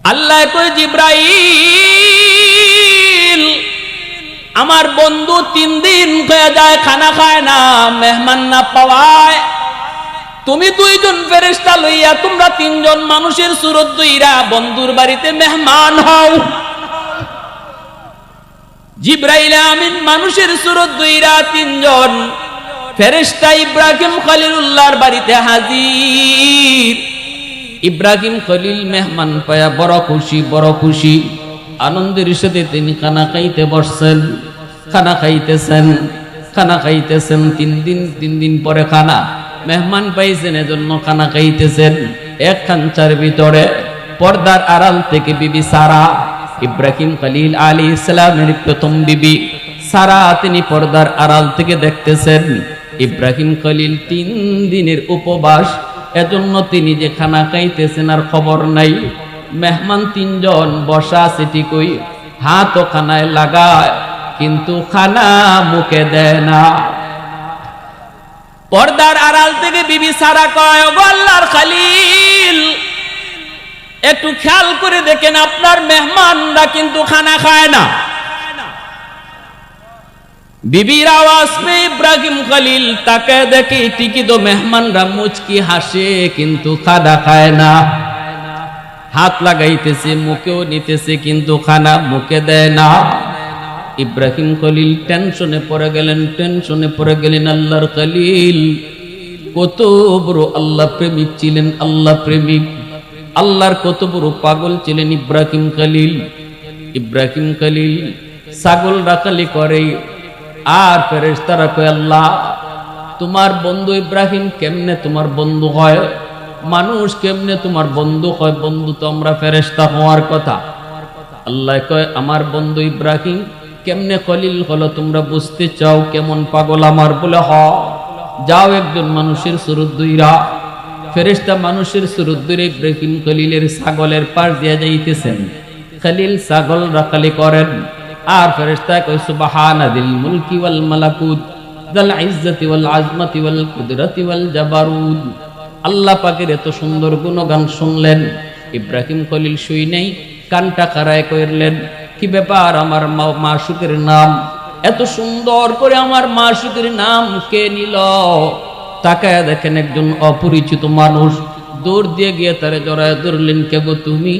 আল্লাহ কয় জিব্রাইল আমার বন্ধু 3 দিন হয়ে যায় খানা খায় না, মেহমান না পাওয়ায় তুমি 2 জন ফেরেশতা লইয়া তোমরা 3 জন মানুষের সুরত দইরা বন্ধুর বাড়িতে মেহমান হও। জিব্রাইল আমিন মানুষের সুরত দইরা 3 জন ফেরেশতা ইব্রাহিম খলিলুল্লাহর বাড়িতে হাজির। ইব্রাহিম খলিল মেহমান পায়া বড় খুশি আনন্দের সাথে তিনি খানা খাইতে বসছেন। খানা খাইতেছেন 3 দিন পরে খানা মেহমান পাইছেন, এজন্য খানা খাইতেছেন। এক খাঞ্চার ভিতরে পর্দার আড়াল থেকে বিবি সারা, ইব্রাহিম খলিল আলাইহিস সালামের প্রথম বিবি সারা, তিনি পর্দার আড়াল থেকে দেখতেছেন ইব্রাহিম খলিল 3 দিনের উপবাস, এজন্য তিনি যে খানা খাইতেছেন আর খবর নাই। মেহমান 3 জন বসা আছে ঠিকই, হাত ও খানায় লাগায় কিন্তু খানা মুখে দেয় না। পর্দার আড়াল থেকে বিবি সারা কয়, ওগো আল্লাহর খলিল একটু খেয়াল করে দেখেন আপনার মেহমানরা কিন্তু খানা খায় না। বিবির আওয়াজ পেয়ে ইব্রাহিম খলিল তাকে দেখে ঠিকই তো মেহমানরা মুচকি হাসে কিন্তু খানা খায় না। হাত লাগাইতেছে মুখেও নিতেছে কিন্তু খানা মুখে দেয় না। ইব্রাহিম খলিল টেনশনে পড়ে গেলেন। আল্লাহর খলিল কত বড় আল্লাহ প্রেমিক ছিলেন, আল্লাহ প্রেমিক, আল্লাহর কত বড় পাগল ছিলেন ইব্রাহিম খলিল ছাগল রাখালি করে। আর ফেরেশতারা কয়, আল্লাহ তোমার বন্ধু ইব্রাহিম কেমনে তোমার বন্ধু হয়, মানুষ কেমনে তোমার বন্ধু হয়, বন্ধু তো আমরা ফেরেশতা হওয়ার কথা। আল্লাহ কয়, আমার বন্ধু ইব্রাহিম কেমনে খলিল হলো তোমরা বুঝতে চাও, কেমন পাগল আমার বলে হ, যাও একজন মানুষের সুরত দুইরা। ফেরেশতা মানুষের সুরত দুইরা ইব্রাহিম খলিলের ছাগলের পাশ দিয়ে যাইতেছেন। খলিল ছাগল রাখালি করেন আর ফেরেশতা কয়, সুবহানাদিল মুলকি ওয়াল মালাকুত যাল ইজ্জতি ওয়াল আজমতি ওয়াল কুদরতি ওয়াল জাবারুত। আল্লাহ পাকের এত সুন্দর গুণগান শুনলেন, ইব্রাহিম খলিল শুই নেই, কানটা কারায় করলেন, কি ব্যাপার আমার মাশুকের নাম এত সুন্দর করে আমার মাশুকের নাম কে নিল? তাকায় দেখেন একজন অপরিচিত মানুষ, দৌড় দিয়ে গিয়ে তারে জড়ায় ধরলেন, কে গো তুমি,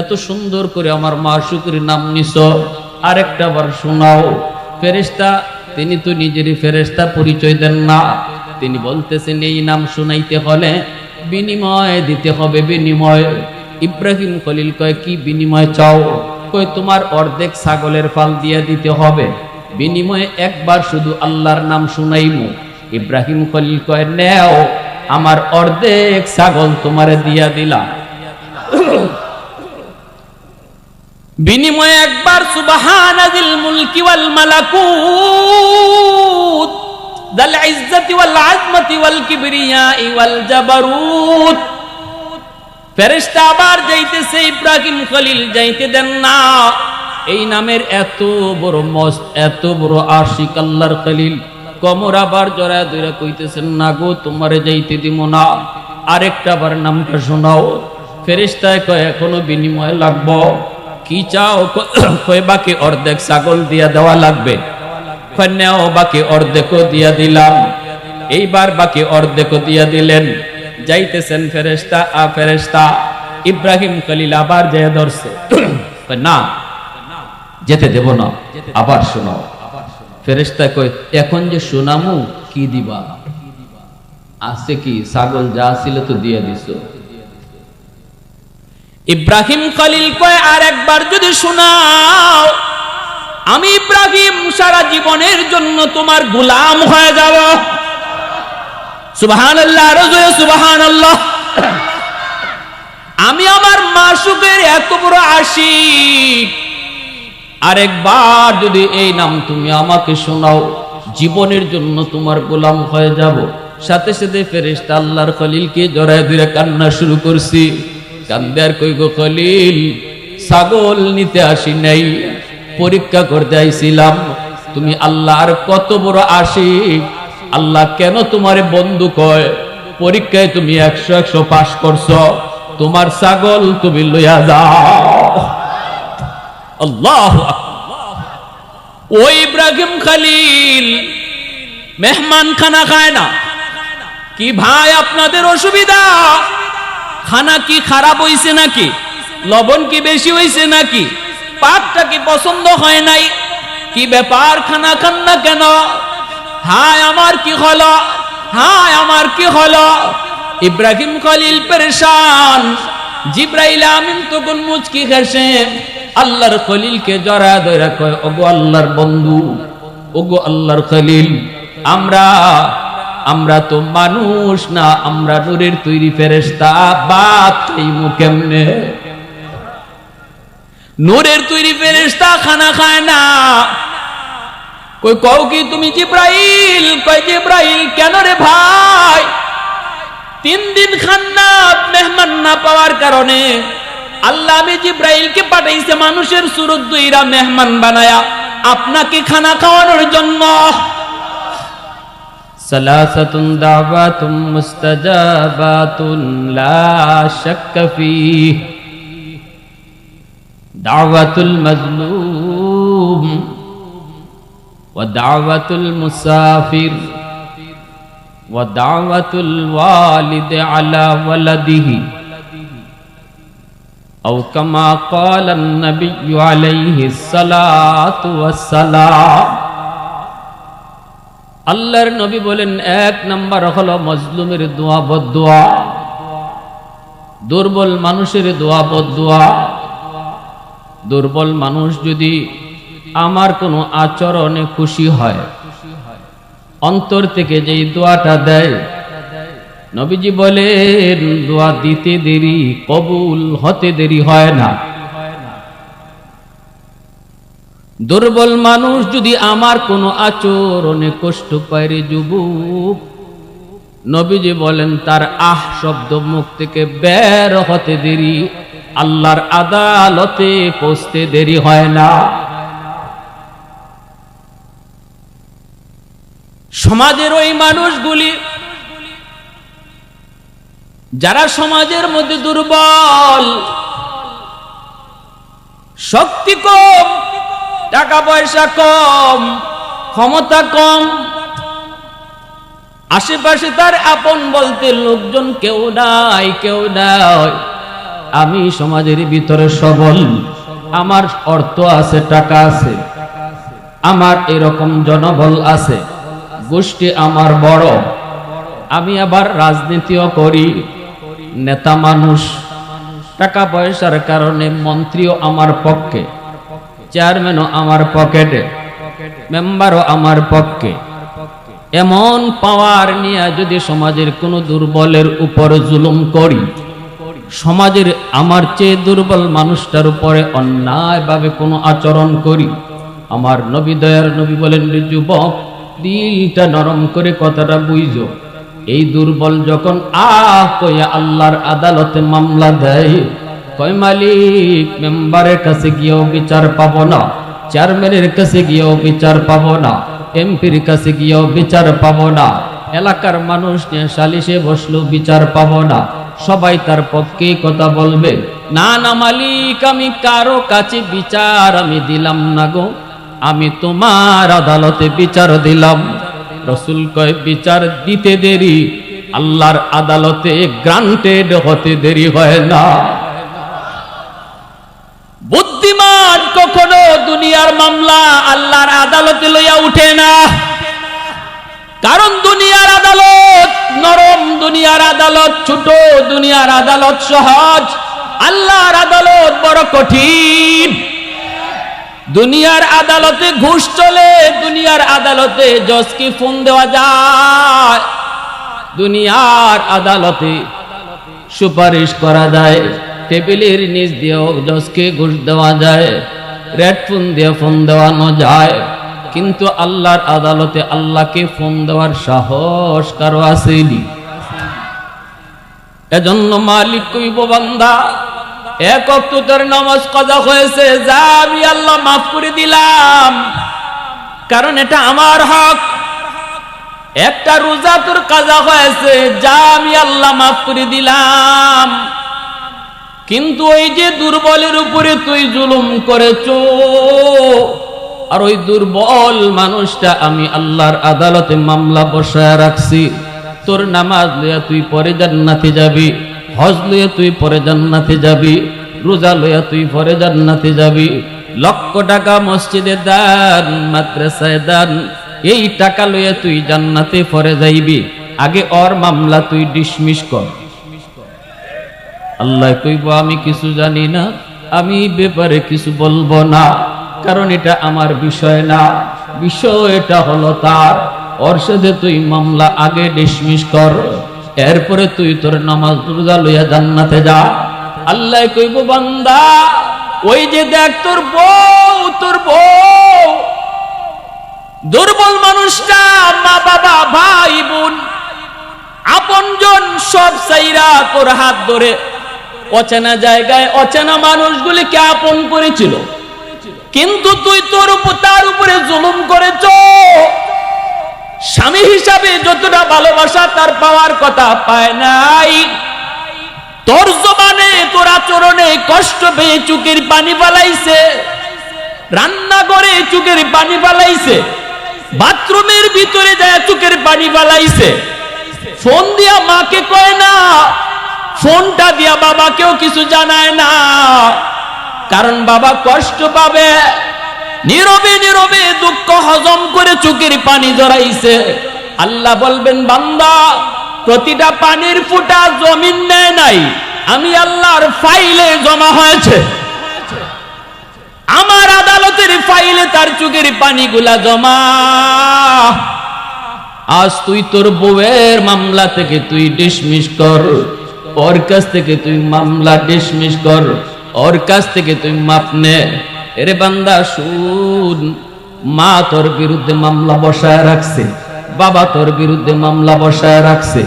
এত সুন্দর করে আমার মাশুকের নাম নিছো, আরেকটা বার শোনাও। ফেরেশতা তিনি তো নিজেরই ফেরেশতা, পরিচয় দেন না। তিনি বলতেছেন এই নাম শুনাইতে হলে বিনিময় দিতে হবে, বিনিময়। ইব্রাহিম খলিল কয়, কি বিনিময় চাও? কয়, তোমার অর্ধেক ছাগলের ফাল দিয়ে দিতে হবে, বিনিময়ে একবার শুধু আল্লাহর নাম শুনাইমু। ইব্রাহিম খলিল কয়, নেও আমার অর্ধেক ছাগল তোমারে দিয়া দিলাম, বিনিময়ে একবার সুবহানাদিল মুলকি ওয়াল মালাকুত যাল ইজ্জতি ওয়াল আজমতি ওয়াল কিবরিয়াই ওয়াল জাবারুত। ফেরেশতা আবার যাইতেছে, ইব্রাহিম খলিল যাইতে দেন না। এই নামের এত বড় মস্ত, এত বড় আশিক আল্লাহর খলিল কোমর আবার জড়ায় ধরে কইতেছেন, না গো তোমারে যাইতে দিব না, আরেকটা বার নামটা শোনাও। ফেরেশতায় কয়, এখনো বিনিময় লাগবো, কি চাও? কয়, বাকি অর্ধেক ছাগল দিয়া দেওয়া লাগবে। কয়, নেও বাকি অর্ধেকও দিয়া দিলাম। এইবার বাকি অর্ধেকও দিয়া দিলেন। যাইতেছেন ফেরেশতা ইব্রাহিম খলিল আবার যেয়ে ধরছে, না যেতে দেব না, আবার শোনাও। ফেরেশতা কয়, এখন যে শোনামু কি দিবা? আছে কি? ছাগল যা ছিল তো দিয়ে দিছো। ইব্রাহিম খলিল কয়, আর একবার যদি শোনাও আমি ইব্রাহিম সারা জীবনের জন্য তোমার গোলাম হয়ে যাব। সুবহানাল্লাহ, রাজুয়ে সুবহানাল্লাহ। আমি আমার মাশুকের এত বড় আশিক, আরেকবার যদি এই নাম তুমি আমাকে শোনাও জীবনের জন্য তোমার গোলাম হয়ে যাব। সাথে সাথে ফেরেশতা আল্লাহর খলিলকে জড়ায় ধরে কান্না শুরু করছি। কান্দে আর কই, গো খলিল ছাগল নিতে আসি নাই, পরীক্ষা করতে আইছিলাম তুমি আল্লাহর কত বড় আশিক, আল্লাহ কেন তোমারে বন্ধু কয়? পরীক্ষায় তুমি 100 পাস করছো, তোমার ছাগল তুমি লইয়া যাও। আল্লাহু আকবার। ওই ইব্রাহিম খলিল মেহমান খানা খায় না কি ভাই? আপনাদের অসুবিধা? খানা কি খারাপ হইছে নাকি? লবণ কি বেশি হইছে নাকি? পাকটা কি পছন্দ হয় নাই? কি ব্যাপার খানা খান না কেন? হায় আমার কি হলো, হায় আমার কি হলো? ইব্রাহিম খলিল পেরেশান। জিব্রাইল আমিন তখন মুচকি হেসে আল্লাহর খলিলকে জড়া ধরে কয়, ওগো আল্লাহর বন্ধু, ওগো আল্লাহর খলিল, আমরা তো মানুষ না, আমরা নূরের তৈরি ফেরেশতা, ভাত খাইমু কেমনে? নূরের তৈরি ফেরেশতা খানা খায় না। কই কও কি তুমি জিব্রাইল? কয় জিব্রাইল কেন রে ভাই? 3 দিন খান না, মেহমান না পাওয়ার কারণে আল্লাহ আমি জিব্রাইলকে পাঠাইছে মানুষের সুরত দুইরা মেহমান বানায়া আপনাকে খানা খাওয়ানোর জন্য। সালাসাতুন দাওয়াতুম মুস্তাজাবাতুন লা শাক্কা ফীহ, দাওয়াতুল মাজলুম ওয়া দাওয়াতুল মুসাফির ওয়া দাওয়াতুল ওয়ালিদ আলা ওয়ালাদিহি আও কামা ক্বালা আন-নাবিয়্যু আলাইহিস সালাতু ওয়াস সালাম। আল্লাহর নবী বলেন 1 নাম্বার হলো মজলুমের দোয়া বদদোয়া, দুর্বল মানুষের দোয়া বদদোয়া। দুর্বল মানুষ যদি আমার কোনো আচরণে খুশি হয়, অন্তর থেকে যেই দোয়াটা দেয়, নবীজি বলেন দোয়া দিতে দেরি, কবুল হতে দেরি হয় না। দুর্বল মানুষ যদি আমার কোনো আচরণে কষ্ট পায় রে যুবক, নবীজি বলেন তার আহ শব্দ মুখ থেকে বের হতে দেরি, আল্লাহর আদালতে পৌঁছতে দেরি হয় না। সমাজের ওই মানুষগুলি যারা সমাজের মধ্যে দুর্বল, শক্তি কম, টাকা পয়সা কম, ক্ষমতা কম, আশেপাশে তার আপন বলতে লোকজন কেউ নাই, কেউ নাই। আমি সমাজের ভিতরে সবল, আমার অর্থ আছে, টাকা আছে, আমার এরকম জনবল আছে, গোষ্ঠী আমার বড়, আমি আবার রাজনীতিও করি, নেতা মানুষ, টাকা পয়সার কারণে মন্ত্রীও আমার পক্ষে, চেয়ারম্যানও আমার পকেটে, মেম্বারও আমার পক্ষে। এমন পাওয়ার নিয়ে যদি সমাজের কোনো দুর্বলের উপর জুলুম করি, সমাজের আমার চেয়ে দুর্বল মানুষটার উপরে অন্যায়ভাবে কোনো আচরণ করি, আমার নবী দয়ার নবী বলেন রে যুবক, দিলটা নরম করে কথাটা বুঝো। এই দুর্বল যখন কইয়া আল্লাহর আদালতে মামলা দেয়, কয় মালিক মেম্বারের কাছে গিয়েও বিচার পাবো না, চেয়ারম্যানের কাছে গিয়েও বিচার পাবো না, এমপির কাছে গিয়েও বিচার পাবো না, এলাকার মানুষ নিয়ে সালিশে বসলো বিচার পাবো না, সবাই তার পক্ষে কথা বলবে। না না মালিক, আমি কারো কাছে বিচার আমি দিলাম না গো, আমি তোমার আদালতে বিচার দিলাম। রাসূল কয় বিচার দিতে দেরি, আল্লাহর আদালতে গ্রান্টেড হতে দেরি হয় না। বুদ্ধিমান কখনো দুনিয়ার মামলা আল্লাহর আদালতে লইয়া উঠে না, কারণ দুনিয়ার আদালত নরম, দুনিয়ার আদালত ছোট, দুনিয়ার আদালত সহজ, আল্লাহর আদালত বড় কঠিন। দুনিয়ার আদালতে ঘুষ চলে, দুনিয়ার আদালতে জজকে ফোন দেওয়া যায়, দুনিয়ার আদালতে সুপারিশ করা যায়, টেবিলের নিচ দিয়েও জজকে ঘুষ দেওয়া যায়, রেড ফোন দিয়ে ফোন দেওয়ানো যায়, কিন্তু আল্লাহর আদালতে আল্লাহকে ফোন দেওয়ার সাহস কারো আসেনি। এজন্য মালিক কইব বান্দা, 1 ওয়াক্ত তোর নামাজ কাজা হয়েছে, যা আমি আল্লাহ মাফ করে দিলাম, কারণ এটা আমার হক। একটা রোজা তোর কাজা হয়েছে, যা আমি আল্লাহ মাফ করে দিলাম, কিন্তু ওই যে দুর্বলের উপরে তুই জুলুম করেছো, আর ওই দুর্বল মানুষটা আমি আল্লাহর আদালতে মামলা বসায় রাখছি। তোর নামাজ লইয়া তুই পরে জান্নাতে যাবি, হজ লইয়া তুই পরে জান্নাতে যাবি, রোজা লইয়া তুই পরে জান্নাতে যাবি, লক্ষ টাকা মসজিদে দান, মাদ্রাসায় দান, এই টাকা লইয়া তুই জান্নাতে পরে যাইবি। আগে ওর মামলা তুই ডিসমিস কর। আল্লাহ কইব আমি কিছু জানি না, আমি ব্যাপারে কিছু বলবো না, কারণ এটা আমার বিষয় না, বিষয়টা হলো তার। ওর সাথে তুই মামলা আগে ডিসমিস কর, এরপরে তুই তোর নামাজ রোজা লইয়া জান্নাতে যা। আল্লাহ কইব বান্দা ওই যে দেখ তোর বউ দুর্বল মানুষটা, মা বাবা ভাই বোন আপনজন সব সাইরা তোর হাত ধরে অচেনা জায়গায় অচেনা মানুষগুলিকে আপন করেছিল, কিন্তু তুই তার উপরে জুলুম করেছ। স্বামী হিসাবে যতটা ভালোবাসা তার পাওয়ার কথা পায় নাই, তোর জবানে তোর আচরণে কষ্ট পেয়ে চোখের পানি পালাইছে, রান্না করে চোখের পানি পালাইছে, বাথরুমের ভিতরে যায় চোখের পানি পালাইছে, ফোন দিয়া মাকে কয় না, ফোনটা দিয়া বাবাকেও কিছু জানায় না, কারণ বাবা কষ্ট পাবে। নীরবে নীরবে দুঃখ হজম করে চোখের পানি জড়াইছে। আল্লাহ বলবেন বান্দা প্রতিটা পানির ফোঁটা জমিন নেয় নাই, আমি আল্লাহর ফাইলে জমা হয়েছে, আমার আদালতের ফাইলে তার চোখের পানিগুলা জমা। আজ তুই তোর বউয়ের মামলা থেকে তুই ডিসমিস কর, ওর কাছ থেকে তুই মামলা ডিসমিস কর, ওর কাছ থেকে তুই মাপ নে। এরে বান্দা শুন, মা তোর বিরুদ্ধে মামলা বসায় রাখছে, বাবা তোর বিরুদ্ধে মামলা বসায় রাখছে,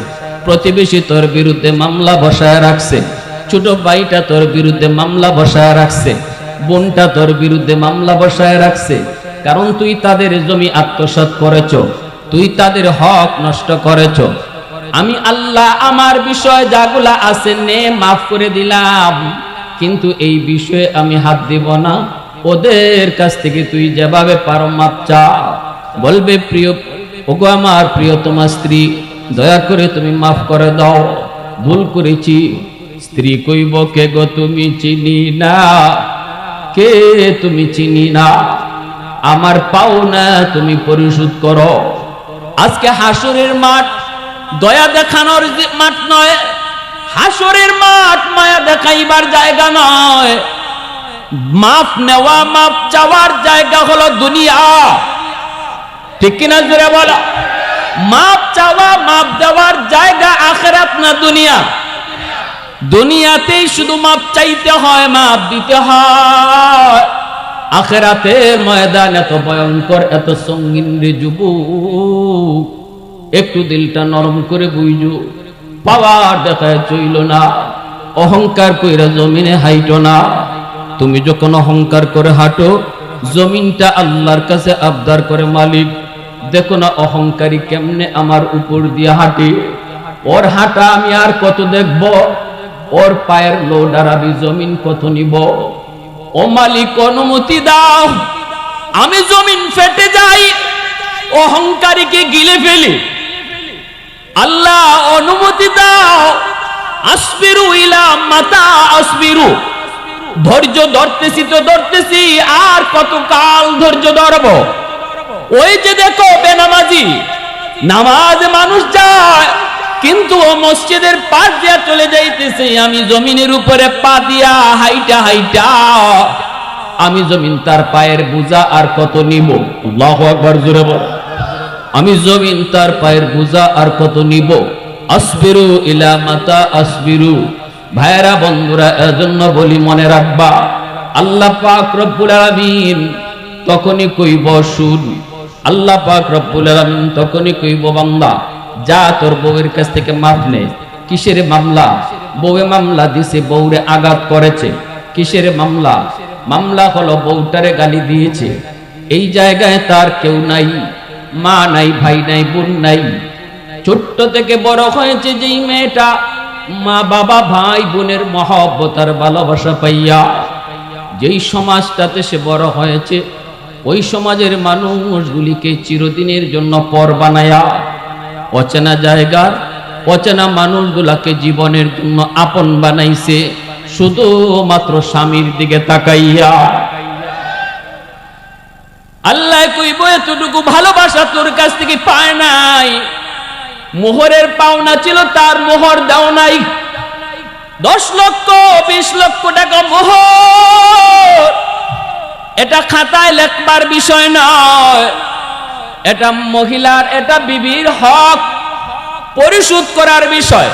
প্রতিবেশী তোর বিরুদ্ধে মামলা বসায় রাখছে, ছোট ভাইটা তোর বিরুদ্ধে মামলা বসায় রাখছে, বোনটা তোর বিরুদ্ধে মামলা বসায় রাখছে, কারণ তুই তাদের জমি আত্মসাৎ করেছ, তুই তাদের হক নষ্ট করেছ। আমি আল্লাহ আমার বিষয় যাগুলা আছে নে মাফ করে দিলাম, কিন্তু এই বিষয়ে আমি হাত দিব না। ওদের কাছ থেকে তুই যেভাবে পারো মাপ চা। বলবে প্রিয় ওগো আমার প্রিয়তমা স্ত্রী, দয়া করে তুমি মাফ করে দাও, ভুল করেছি। স্ত্রী কইব কে গো তুমি চিনি না, কে তুমি চিনি না, আমার পাওনা তুমি পরিশোধ করো। আজকে হাসরের মাঠ দয়া দেখানোর মাঠ নয়, হাসরের মাঠ মায়া দেখাইবার জায়গা নয়, মাফ নেওয়া মাফ চাওয়ার জায়গা হলো দুনিয়া। ঠিক কিনা জোরে বলো? মাফ চাওয়া মাফ দেওয়ার জায়গা আখিরাত না দুনিয়া। দুনিয়াতেই শুধু মাফ চাইতে হয়, মাফ দিতে হয়। আখিরাতের ময়দান এত ভয়ঙ্কর, এত সঙ্গীন রে যুবক, একটু দিলটা নরম করে বুঝো। পাওয়ার দেখায় চইল না, অহংকার কইরা জমিনে হাইটো না। তুমি যখন অহংকার করে হাঁটো, জমিনটা আল্লাহর কাছে আবদার করে, মালিক দেখো না অহংকারী কেমনে আমার উপর দিয়ে হাঁটে, ওর হাঁটা আমি আর কত দেখব, ওর পায়ের লোডার আমি জমিন কত নিব। ও মালিক অনুমতি দাও, আমি জমিন ফেটে যাই, অহংকারীকে গিলে ফেলি। আল্লাহ অনুমতি দাও, আসবিরু ইলা মাতা আসবিরু, ধৈর্য ধরতেছি তো ধরতেছি, আর কত কাল ধৈর্য ধরব। ওই যে দেখো বেনামাজি, নামাজ মানুষ যায় কিন্তু ও মসজিদের পাশ দিয়া চলে যাইতেছে, আমি জমিনের উপরে পা দিয়া হাইটা হাইটা, আমি জমিন তার পায়ের বোঝা আর কত নিব। আল্লাহু আকবার জোরে বল। আমি জমিন তার পায়ের বোঝা আর কত নিব। আসবিরু ইলা মাতা আসবিরু। ভাইরা বন্ধুরা, এজন্য বলি মনে রাখবা, আল্লাহ পাক রব্বুল আলামিন তখনই কইব শুন, আল্লাহ পাক রব্বুল আলামিন তখনই কইব বান্দা যা তোর বউয়ের কাছ থেকে মাফ নে। কিসের মামলা? বউয়ে মামলা দিছে, বউরে আঘাত করেছে। কিসের মামলা? মামলা হলো বউটারে গালি দিয়েছে। এই জায়গায় তার কেউ নাই, মা নাই, ভাই নাই, বোন নাই। ছোট্ট থেকে বড় হয়েছে যেই মেয়েটা, মা বাবা ভাই বোনের মহব্বত আর ভালোবাসা পাইয়া যেই সমাজটাতে সে বড় হয়েছে, ওই সমাজের মানুষগুলিকে চিরদিনের জন্য পর বানায়া অচেনা জায়গার অচেনা মানুষগুলাকে জীবনের জন্য আপন বানাইছে শুধুমাত্র স্বামীর দিকে তাকাইয়া। আল্লাহ কইব এতটুকু ভালোবাসা তোর কাছ থেকে পায় নাই, মোহরের পাওনা ছিল তার মোহর দাও নাই। 10 লক্ষ 20 লক্ষ টাকা মোহর, এটা খাতায় লেখবার বিষয় নয়, এটা মহিলার এটা বিবির হক পরিশোধ করার বিষয়।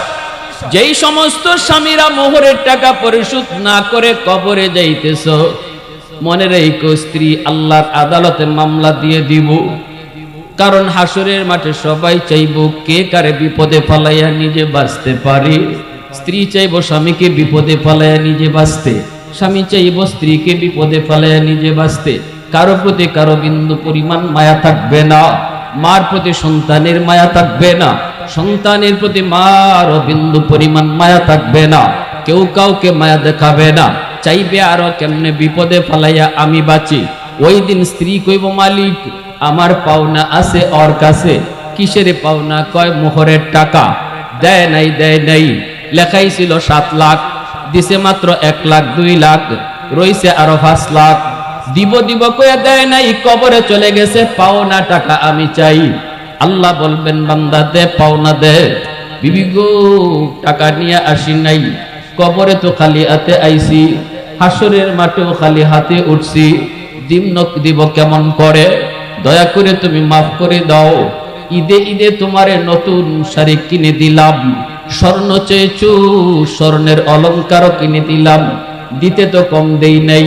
যেই সমস্ত স্বামীরা মোহরের টাকা পরিশোধ না করে কবরে যাইতেছ, মনে রেখো স্ত্রী আল্লাহর আদালতে মামলা দিয়ে দিব। কারণ হাসরের মাঠে সবাই চাইব কে কারে বিপদে ফালাইয়া নিজে বাঁচতে পারে। স্ত্রী চাইব স্বামীকে বিপদে ফালাইয়া নিজে বাঁচতে, স্বামী চাইব স্ত্রীকে বিপদে ফালাইয়া নিজে বাঁচতে। কারো প্রতি কারো বিন্দু পরিমাণ মায়া থাকবে না, মার প্রতি সন্তানের মায়া থাকবে না, সন্তানের প্রতি মার বিন্দু পরিমাণ মায়া থাকবে না। কেউ কাউকে মায়া দেখাবে না, চাইবে আরো কেমনে বিপদে ফালাইয়া আমি বাঁচি। ওই দিন স্ত্রী কইব মালিক আমার পাওনা আছে ওর কাছে। কিসের পাওনা? কয় মোহরের টাকা। দেয় নাই দেয় নাই, লেখাই ছিল 7 লাখ, দিছে মাত্র 1 লাখ 2 লাখ, রইছে আরো 5 লাখ। দিব দিব কয়ে দেয় নাই, কবরে চলে গেছে। পাওনা টাকা আমি চাই। আল্লাহ বলবেন বান্দা দে পাওনা দে। বিবি গো টাকা নিয়ে আসি নাই, কবরে তো খালি হাতে আইছি, হাসরের মাঠেও খালি হাতে উঠছি, দিব কেমন করে? দয়া করে তুমি মাফ করে দাও। ঈদে ঈদে তোমারে নতুন শাড়ি কিনে দিলাম, স্বর্ণ চেয়েছো স্বর্ণের অলংকারও কিনে দিলাম, দিতে তো কম দেই নাই,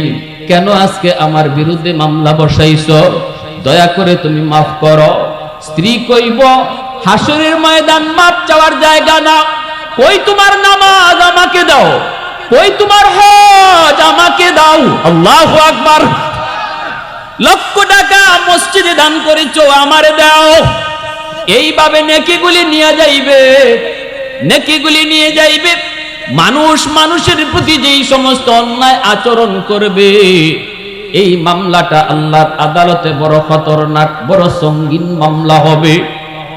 কেন আজকে আমার বিরুদ্ধে মামলা বসাইছ? দয়া করে তুমি মাফ করো। স্ত্রী কইব হাসরের ময়দান মাপ চাওয়ার জায়গা না। কই তোমার নামাজ আমাকে দাও, কই তোমার হজ আমাকে দাও। আল্লাহু আকবার। লক্ষ টাকা মসজিদে দান করেছো, আমারে দাও। এইভাবে নেকিগুলি নিয়ে যাইবে, নেকিগুলি নিয়ে যাইবে। মানুষ মানুষের প্রতি যেই সমস্ত অন্যায় আচরণ করবে, এই মামলাটা আল্লাহর আদালতে বড় খতরনাক, বড় সঙ্গীন মামলা হবে।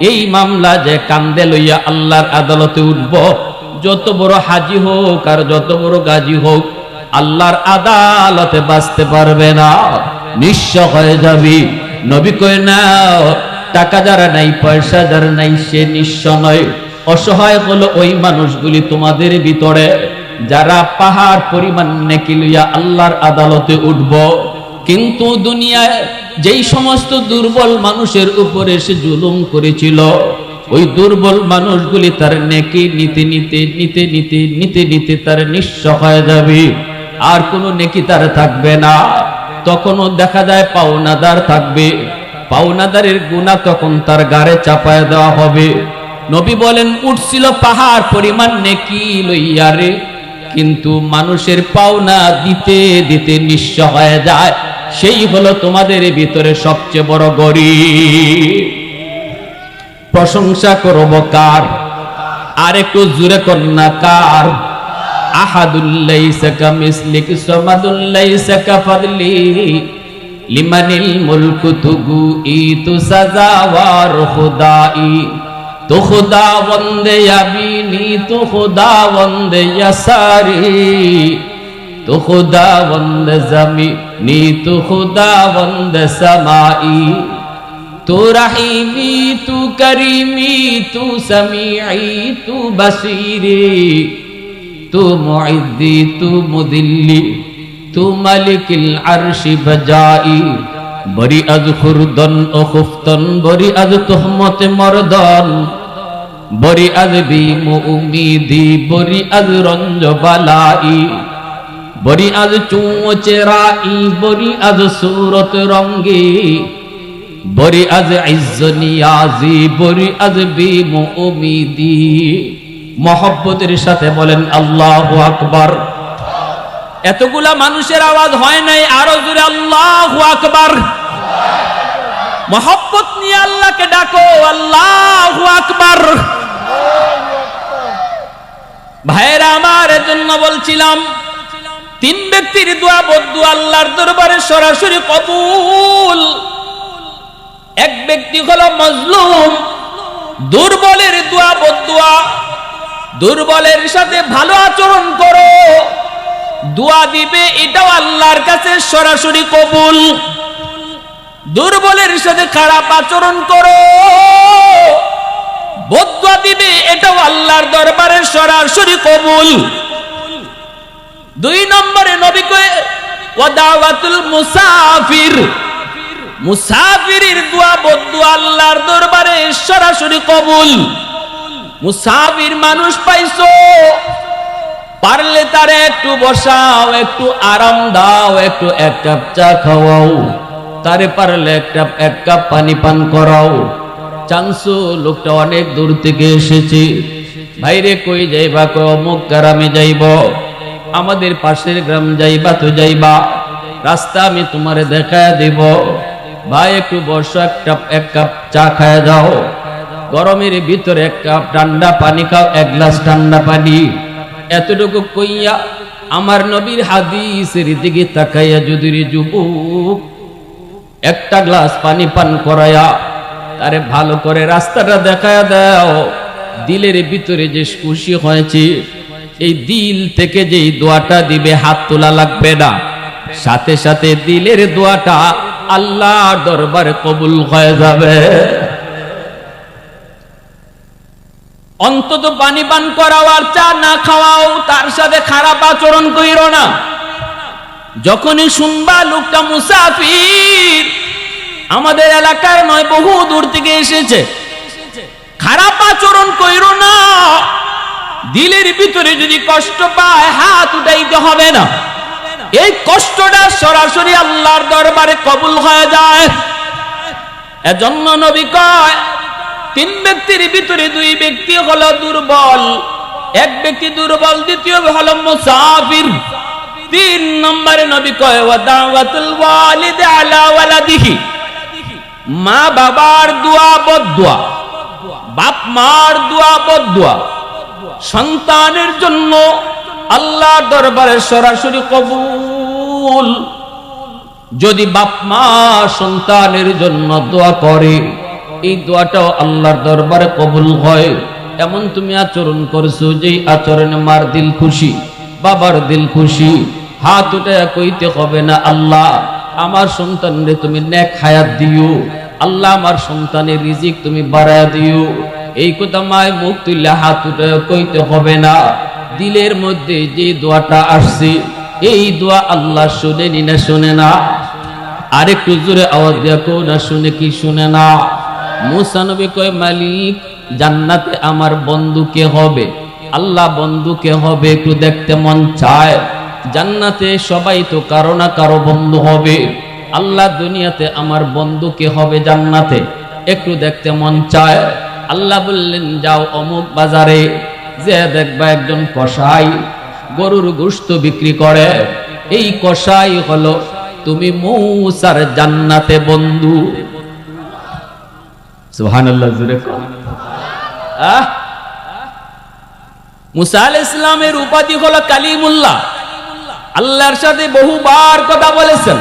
এই মামলা যে কান্দে লইয়া আল্লাহর আদালতে উঠব, যত বড় হাজি হোক আর যত বড় গাজী হোক, আল্লাহর আদালতে বাঁচতে পারবে না, নিঃস্ব হয়ে যাবি। নবী কয় না, টাকা যারা নাই, পয়সা যারা নাই, সে নিঃস্ব নয়। অসহায় হলো ওই মানুষগুলি তোমাদের ভিতরে যারা পাহাড় পরিমাণ নেকি লইয়া আল্লাহর আদালতে উঠব। কিন্তু দুনিয়ায় যেই সমস্ত দুর্বল মানুষের উপরে সে জুলুম করেছিল, ওই দুর্বল মানুষগুলি তার নেকি নিতে নিতে নিতে নিতে নিতে নিতে তার নিঃস্ব হয়ে যাবে, আর কোনো নেকি তার থাকবে না। তখনও দেখা যায় পাওনাদার থাকবে, পাওনাদারের গুনাহ তখন তার গাড়ে চাপায় দেওয়া হবে। নবী বলেন উঠছিল পাহাড় পরিমাণ নেকি লইয়া রে, কিন্তু মানুষের পাওনা দিতে দিতে নিঃস্ব হয়ে যায়। সেই হলো তোমাদের ভিতরে সবচেয়ে বড় গরীব। প্রশংসা করব কার? আর একটু জোরে কন্যা কার? আহাদুল লাইসা কামিসলিক সামাদুল লাইসা কাফাদলি লিমানিল মুলকু তুগু ইতু সাজাওয়ার খুদাই। তো খুদা বন্দে ইয়ামিনি, তো খুদা বন্দে ইয়াসারি, তো খুদা বন্দে জমিনি, তো খুদা বন্দে সামাই। তু রহিমি, তু করিমি, তু সমিঈ, তু বসীরি, তু মুইদ্দি, তু মুদিল্লি, তু মালিকিল আরশি বজাই। বরি আজ খুরদন ও খুফতন, বরি আজ তুহমতে মরদন, বরি আজ বিমু উমিদি, বরি আজ রঞ্জ বালাই, বরি আজ চুঁ চেরাই, বরি আজ সুরত রঙ্গি, বরি আজ ইজ্জ নিয়াজি, বরি আজ বিমু উমিদি। মহব্বতের সাথে বলেন আল্লাহু আকবার। এতগুলা মানুষের আওয়াজ হয় নাই, আরো জোরে আল্লাহু আকবার। মহব্বত নিয়ে আল্লাহকে ডাকো, আল্লাহু আকবার। ভাইরা আমার, এজন্য বলছিলাম তিন ব্যক্তির দোয়া বদদুয়া আল্লাহর দরবারে সরাসরি কবুল। এক ব্যক্তি হলো মজলুম, দুর্বলের দোয়া বদদুয়া। দুর্বলের সাথে ভালো আচরণ করো, দোয়া দিবে, এটাও আল্লাহর কাছে সরাসরি কবুল। দুর্বলের সাথে খারাপ আচরণ করো, বদদুয়া দিবে, এটাও আল্লাহর দরবারে সরাসরি কবুল। দুই নম্বরে নবী কয় ওয়াদাওয়াতুল মুসাফির, মুসাফিরের দোয়া বদদুয়া আল্লাহর দরবারে সরাসরি কবুল। মুসাফির মানুষ পাইছো, পারলে তারে একটু বসাও, একটু আরাম দাও, একটু এক কাপ চা খাওয়াও, তারে পারলে এক কাপ পানি পান করাও। চান্সু লোকটা অনেক দূর থেকে এসেছে, ভাইরে কই যাইবা? কই অমুক গ্রামে যাইব। আমাদের পাশের গ্রাম যাইবা? তো যাইবা, রাস্তা আমি তোমারে দেখায় দেব। ভাই একটু বসো, এক কাপ চা খায় যাও, গরমের ভিতরে এক কাপ ঠান্ডা পানি খাও, এক গ্লাস ঠান্ডা পানি। এতটুকু কইয়া আমার নবীর হাদিসের দিকে তাকাইয়া যদি যুবক একটা গ্লাস পানি পান করায়া তারে ভালো করে রাস্তাটা দেখায়া দাও, দিলের ভিতরে যে খুশি হয়েছে, এই দিল থেকে যে দোয়াটা দিবে হাত তোলা লাগবে না, সাথে সাথে দিলের দোয়াটা আল্লাহর দরবারে কবুল হয়ে যাবে। অন্তত পানি পান করাও আর চা না খাওয়াও, তার সাথে খারাপ আচরণ কইরো না। যখনই শুনবা লোকটা মুসাফির, আমাদের এলাকার নয়, বহু দূর থেকে এসেছে, খারাপ আচরণ কইরো না। দিলের ভিতরে যদি কষ্ট পায়, হাত উঠাইতে হবে না, এই কষ্টটা সরাসরি আল্লাহর দরবারে কবুল হয়ে যায়। এজন্য নবী কয় তিন ব্যক্তির ভিতরে দুই ব্যক্তি হলো দুর্বল, এক ব্যক্তি দুর্বল, দ্বিতীয় হলো মুসাফির। তিন নম্বরে নবী কয় ওয়াদাওয়াতুল ওয়ালিদ আলা ওয়ালাদিহি, মা বাবার দোয়া বদদুয়া, বাপ মার দোয়া বদদুয়া সন্তানের জন্য আল্লাহর দরবারে সরাসরি কবুল। যদি বাপ মা সন্তানের জন্য দোয়া করে, এই দোয়াটাও আল্লাহর দরবারে কবুল হয়। এমন তুমি আচরণ করছো যে আচরণে মার দিল খুশি, বাবার দিল খুশি, হাত উঠে কইতে হবে না আল্লাহ আমার সন্তানরে তুমি নেক হায়াত দিও, আল্লাহ আমার সন্তানের রিজিক তুমি বাড়ায়া দিও। এই কথা মায় মুখ তুললে হাত উঠে কইতে হবে না। দিলের মধ্যে যে দোয়াটা আসছে, এই দোয়া আল্লাহ শুনেনি না শুনে না? আরেকটু জোরে আওয়াজ দিয়া কও না, শুনে কি শুনে না? মুসা নবী কয় মালিক জান্নাতে আমার বন্ধু কে হবে? আল্লাহ বন্ধু কে হবে একটু দেখতে মন চায়। জান্নাতে সবাই তো কারো না কারো বন্ধু হবে, আল্লাহ দুনিয়াতে আমার বন্ধু কে হবে জান্নাতে একটু দেখতে মন চায়। আল্লাহ বললেন যাও অমুক বাজারে যে দেখবা একজন কসাই গরুর গোশত বিক্রি করে, এই কসাই হলো তুমি মুসার জান্নাতে বন্ধু। সুবহানাল্লাহ, জোরে কও। মুসা আলাইহিস সালামের উপাধি হলো কালিমুল্লাহ। আল্লাহর সাথে বহুবার কথা বলেছেন,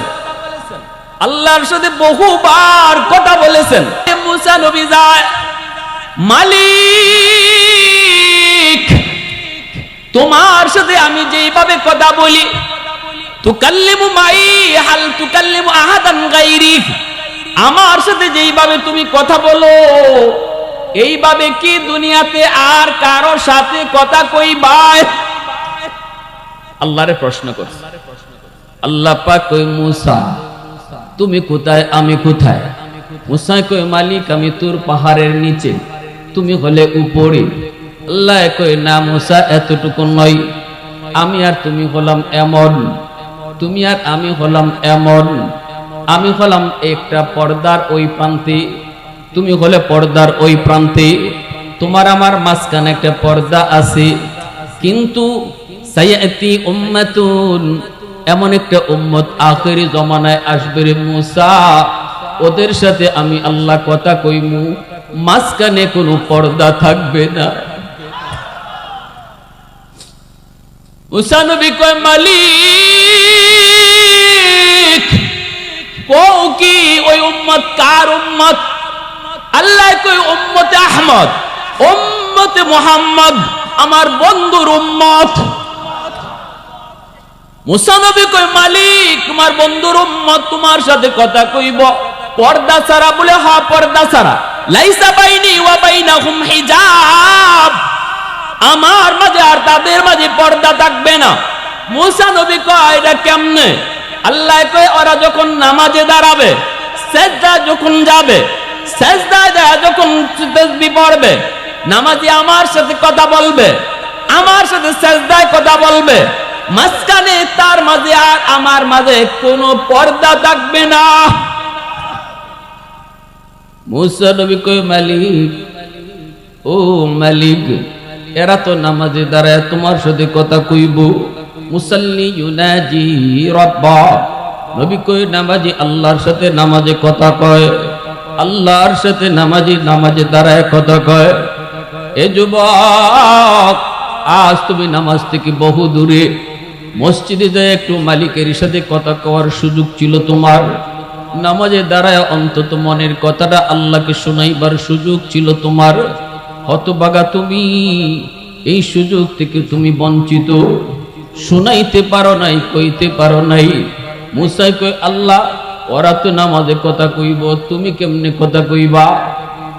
আল্লাহর সাথে বহুবার কথা বলেছেন। মুসা নবী যায়, মালিক তোমার সাথে আমি যেভাবে কথা বলি, তুকাল্লিমু মাই হাল তুকাল্লিমু আহাদান গায়রি, আমার সাথে যেইভাবে তুমি কথা বলো, এইভাবে কি দুনিয়াতে আর কারো সাথে কথা কইবা? আল্লাহরে প্রশ্ন করছে। আল্লাহ পাক কই মুসা তুমি কোথায়, আমি কোথায়? মুসা কই মালিক আমি তোর পাহাড়ের নিচে, তুমি হলে উপরে। আল্লাহ কই না মুসা এতটুকু নয়, আমি আর তুমি হলাম এমন, তুমি আর আমি হলাম এমন, আমি হলাম একটা পর্দার ওই প্রান্তে, তুমি হলে পর্দার ওই প্রান্তে, তোমার আমার মাঝখানে একটা পর্দা আছে। কিন্তু সায়াতি উম্মাতুন, এমন একটা উম্মত আখিরি জমানায় আসবে রে মুসা, ওদের সাথে আমি আল্লাহ কথা কইমু, মাঝখানে কোনো পর্দা থাকবে না। মুসা নবী কয় মালিক কও কি ওই উম্মত কার উম্মত? আল্লাহ কয় উম্মতে আহমদ, উম্মতে মুহাম্মদ, আমার বন্ধুর উম্মত। মুসা নবী কয় মালিক তোমার বন্ধুর উম্মত তোমার সাথে কথা কইব পর্দা ছাড়া? বলে হ্যাঁ পর্দা ছাড়া। লাইসা বাইনি ওয়া বাইনাহুম হিজাব, আমার মাঝে আর তাদের মাঝে পর্দা থাকবে না। মুসা নবী কয় এটা কেমনে? আল্লাহ কয় ওরা যখন নামাজে দাঁড়াবে, সেজদা যখন যাবে, সেজদায় যায় যখন তাসবিহ পড়বে, নামাজি আমার সাথে কথা বলবে, আমার সাথে সেজদায় কথা বলবে, মাঝখানে তার মাঝে আর আমার মাঝে কোনো পর্দা থাকবে না। মুসা নবী কয় মালিক, ও মালিক এরা তো নামাজে দাঁড়ায় তোমার সাথে কথা কইব। মুসাল্লি ইউনাজি রাব্বা, নবী কয় নামাজি আল্লাহর সাথে নামাজে কথা কয়, আল্লাহর সাথে নামাজি নামাজে দাঁড়ায় কথা কয়। এ যুবক আজ তুমি নামাজ থেকে বহু দূরে, মসজিদে যায় একটু মালিকের সাথে কথা কওয়ার সুযোগ ছিল তোমার, নামাজে দাঁড়ায় অন্তত মনের কথাটা আল্লাহকে শোনাইবার সুযোগ ছিল তোমার। হতভাগা তুমি, এই সুযোগ থেকে তুমি বঞ্চিত, শোনাইতে পারো নাই, কইতে পারো নাই। মুসা কই আল্লাহ ওরা তো নামাজে কথা কইব, তুমি কেমনে কথা কইবা?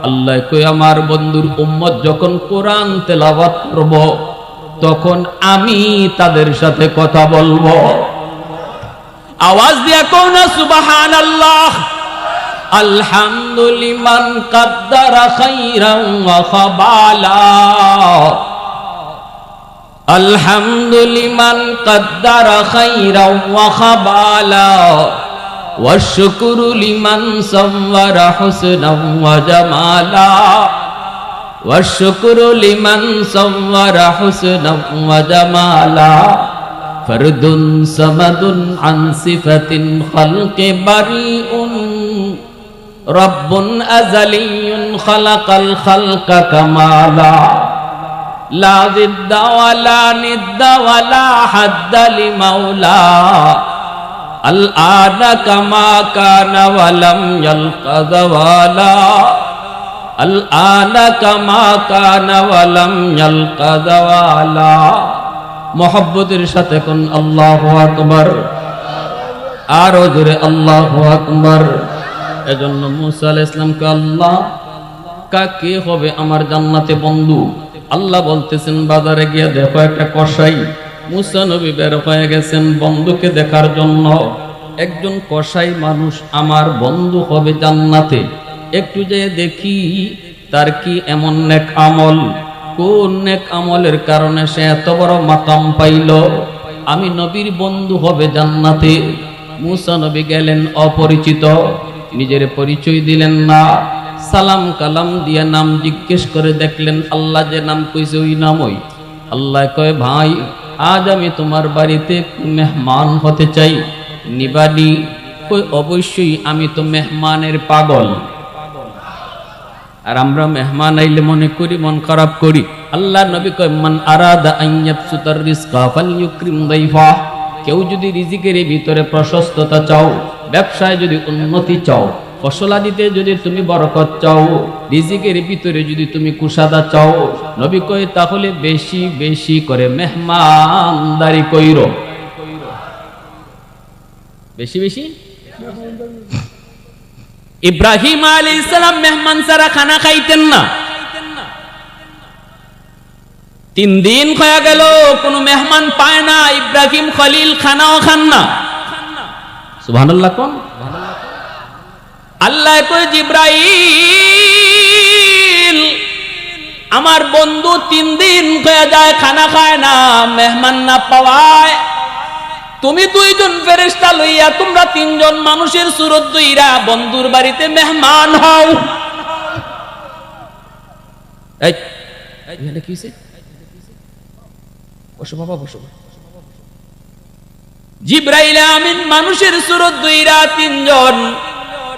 আল্লাহ কই আমার বন্ধুর উম্মত যখন কোরআন তেলাওয়াত করব তখন আমি তাদের সাথে কথা বলবো। আওয়াজ দিয়া কও না সুবহানাল্লাহ। আলহামদুলিমান কাদ্দারা খাইরান ওয়া খাবালা, আলহামদুলিমান কাদ্দারা খাইরান ওয়া খাবালা, ওয়াশকুরু লিমান সাওয়ারা হুসনান ওয়া জামালা, ওয়াশকুরু লিমান সাওয়ারা হুসনান ওয়া জামালা, ফরদুন সামাদুন আন সিফাতিন খালকি বারিউন, রব্বুন আযালিয়ুন খালাকাল খালকা কামালা, লা জিদ্দা ওয়ালা নিদ্দা ওয়ালা হাদ্দা লিমাওলা, আল আনা কামা কানা ওয়ালাম ইয়ালকা যাওয়ালা, আল আনা কামা কানা ওয়ালাম ইয়ালকা যাওয়ালা। মোহাব্বতের সাথে কোন আল্লাহু আকবার, আরো জোরে আল্লাহু আকবার। এজন্য মুসা আলাইহিস সালামকে আল্লাহ কাকে হবে আমার জান্নাতে বন্ধু? আল্লাহ বলতেছেন বাজারে গিয়ে দেখো একটা কসাই। মুসা নবী বের হয়ে গেছেন বন্ধুকে দেখার জন্য। একজন কসাই মানুষ আমার বন্ধু হবে জান্নাতে, একটু যে দেখি তার কি এমন নেক আমল, কোন নেক আমলের কারণে সে এত বড় মাকাম পাইল, আমি নবীর বন্ধু হবে জান্নাতে। মুসা নবী গেলেন অপরিচিত, নিজের পরিচয় দিলেন না, সালাম কালাম দিয়া নাম জিজ্ঞেস করে দেখলেন আল্লাহ যে নাম কইছে ওই নামই। আল্লাহ কয় ভাই আজ আমি তোমার বাড়িতে মেহমান হতে চাই, নিবানি? কই অবশ্যই, আমি তো মেহমানের পাগল। আর আমরা মেহমান আইলে মনে করি মন খারাপ করি। আল্লাহ নবী কয় মান আরাদা আন ইয়াবসুতার রিজকা ফালইউকরিম দাইফা, কেউ যদি রিজিকের ভিতরে প্রশস্ততা চাও, ব্যবসায় যদি উন্নতি চাও, ফসলাদিতে যদি তুমি বরকত চাও, রিজিকের ভিতরে যদি তুমি কুশাদা চাও, নবী কয় তাহলে বেশি বেশি করে মেহমানদারি কইরো। বেশি বেশি। ইব্রাহিম আলাইহিস সালাম মেহমান ছাড়া খানা খাইতেন না। 3 দিন হয়ে গেল কোনো মেহমান পায় না, ইব্রাহিম খলিল খানাও খান না। সুবহানাল্লাহ কোন? আল্লাহ কয় জিবরাইল আমার বন্ধু 3 দিন হয়ে যায় খানা খায় না, মেহমান না পাওয়ায় তুমি 2 জন ফেরেশতা লইয়া তোমরা 3 জন মানুষের সুরত দইরা বন্ধুর বাড়িতে মেহমান হও। এই এখানে কি হইছে? বসো বাবা বসো। জিবরাইল আমিন মানুষের সুরত দইরা 3 জন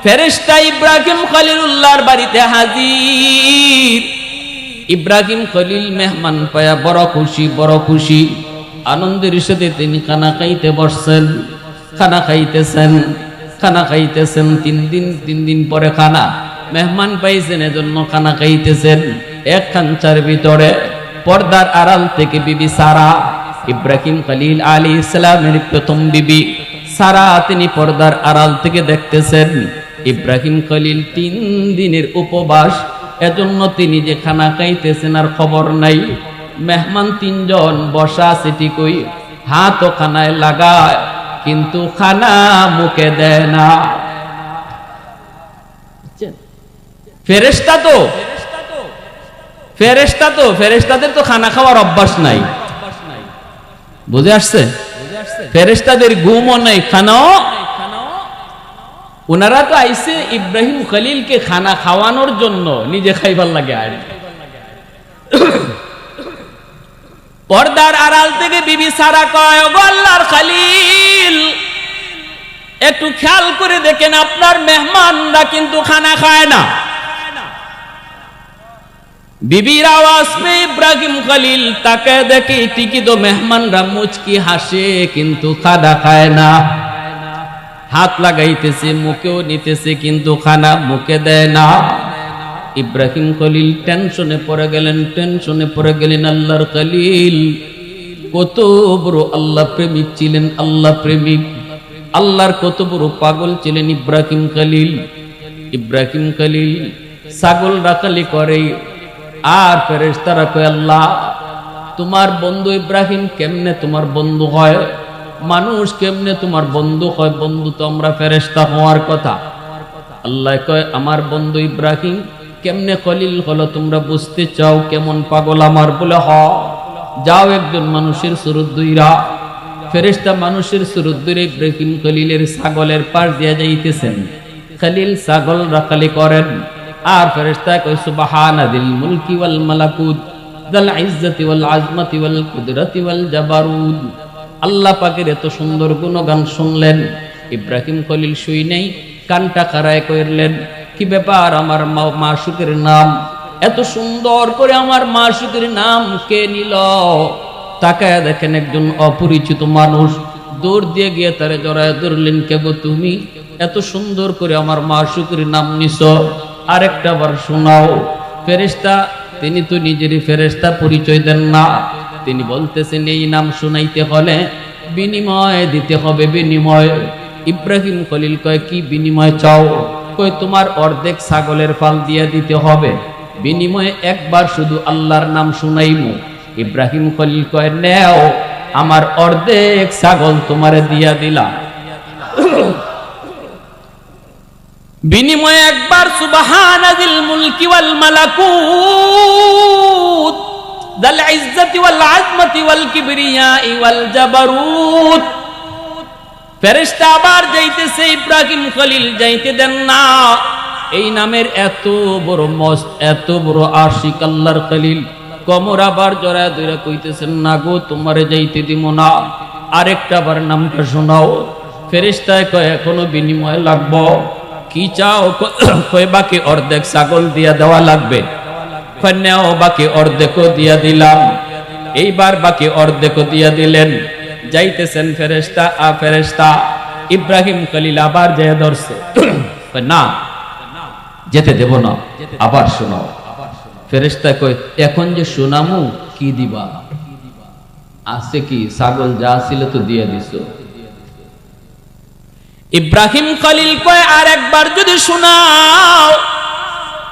ফেরেশতা ইব্রাহিম খলিলুল্লাহর বাড়িতে হাজির। ইব্রাহিম খলিল মেহমান পায়া বড় খুশি, বড় খুশি। আনন্দের সাথে তিনি খানা খাইতে বসছেন, খানা খাইতেছেন, খানা খাইতেছেন। 3 দিন পরে খানা মেহমান পাইছেন, এজন্য খানা খাইতেছেন। এক খাঞ্চার ভিতরে পর্দার আড়াল থেকে বিবি সারা, ইব্রাহিম খলিল আলাইহিস সালামের প্রথম বিবি সারা, তিনি পর্দার আড়াল থেকে দেখতেছেন ইব্রাহিম খলিল 3 দিনের উপবাস, এজন্য তিনি যে খানা খাইতেছেন আর খবর নাই। মেহমান 3 জন বসা আছে ঠিকই, হাতও খানায় লাগায় কিন্তু খানা মুখে দেয় না। ফেরেশতাদের তো খানা খাওয়ার অভ্যাস নাই, বুঝে আসছে? ফেরেশতাদের ঘুমও নাই, খানাও। ওনারা তো আইসে ইব্রাহিম খলিলকে খানা খাওয়ানোর জন্য, নিজে খাইবার লাগে। আর পর্দার আড়াল থেকে বিবি সারা কয়, ওগো আল্লাহর খলিল, একটু খেয়াল করে দেখেন আপনার মেহমানরা কিন্তু খানা খায় না। বিবির আওয়াজ পেয়ে ইব্রাহিম খলিল তাকে দেখে, ঠিকই তো মেহমানরা মুচকি হাসে কিন্তু খানা খায় না। হাত লাগাইতেছে, মুখেও নিতেছে কিন্তু খানা মুখে দেয় না। ইব্রাহিম খলিল টেনশনে পড়ে গেলেন। আল্লাহর খলিল কত বড় আল্লাহ প্রেমিক ছিলেন, আল্লাহ প্রেমিক, আল্লাহর কত বড় পাগল ছিলেন ইব্রাহিম খলিল। ছাগল রাখালি করে আর ফেরেশতারা কয়, আল্লাহ তোমার বন্ধু ইব্রাহিম কেমনে তোমার বন্ধু হয়? মানুষ কেমনে তোমার বন্ধু হয়? বন্ধু তো আমরা ফেরেশতা হওয়ার কথা। আল্লাহ কয়, আমার বন্ধু ইব্রাহিম কেমনে খলিল হলো তোমরা বুঝতে চাও? কেমন পাগল আমার? বলে হ, যাও একজন মানুষের সুরত দুইরা। ফেরেশতা মানুষের সুরত দুইরা ইব্রাহিম খলিলের ছাগলের পাশ দিয়ে যাইতেছেন। খলিল ছাগল রাখালি করেন আর ফেরেশতা কয়, সুবহানাদিল মুলকি ওয়াল মালাকুত যাল ইজ্জতি ওয়াল আজমতি ওয়াল কুদরতি ওয়াল জাবারুত। আল্লাহ পাকের এত সুন্দর গুণগান শুনলেন, ইব্রাহিম খলিল শুই নেই, কানটা খাড়ায় করলেন, কি ব্যাপার? আমার মাশুকের নাম এত সুন্দর করে, আমার মাশুকের নাম কে নিল? তাকায় দেখেন একজন অপরিচিত মানুষ, দৌড় দিয়ে গিয়ে তারে জড়ায় ধরলেন, কে গো তুমি? এত সুন্দর করে আমার মাশুকের নাম নিছো, আরেকটা বার শোনাও। ফেরেশতা, তিনি তো নিজেরই ফেরেশতা, পরিচয় দেন না। তিনি বলতেছেন, এই নাম শুনাইতে হলে বিনিময় দিতে হবে, বিনিময়। ইব্রাহিম খলিল কয়, কি বিনিময় চাও? কয়, তোমার অর্ধেক ছাগলের ফাল দিয়ে দিতে হবে, বিনিময়ে একবার শুধু আল্লাহর নাম শুনাইমু। ইব্রাহিম খলিল কয়, নেও, আমার অর্ধেক ছাগল তোমারে দিয়া দিলাম। বিনিময়ে একবার সুবহানাদিল মুলকি ওয়াল মালাকুত যাল ইজ্জতি ওয়াল আজমতি ওয়াল কিবরিয়াই ওয়াল জাবারুত। ফেরেশতা আবার যাইতেছে, ইব্রাহিম খলিল যাইতে দেন না। এই নামের এত বড় মস্ত, এত বড় আশিক আল্লাহর খলিল, কমর আবার জড়ায় ধরে কইতেছেন, না গো তোমারে যাইতে দিব না, আরেকটা বার নামটা শোনাও। ফেরেশতায় কয়, এখনো বিনিময় লাগবো, কি চাও? কয়, বাকি অর্ধেক ছাগল দিয়া দেওয়া লাগবে। নেও, বাকি অর্ধেকও দিয়া দিলাম। এইবার বাকি অর্ধেকও দিয়া দিলেন। যাইতেছেন ফেরেশতা ইব্রাহিম খলিল আবার যায় ধরছে, না যেতে দেব না, আবার শোনাও। ফেরেশতা কয়, এখন যে শোনামু কি দিবা? আছে কি? ছাগল যা ছিল তো দিয়ে দিছো। ইব্রাহিম খলিল কয়, আর একবার যদি শোনাও,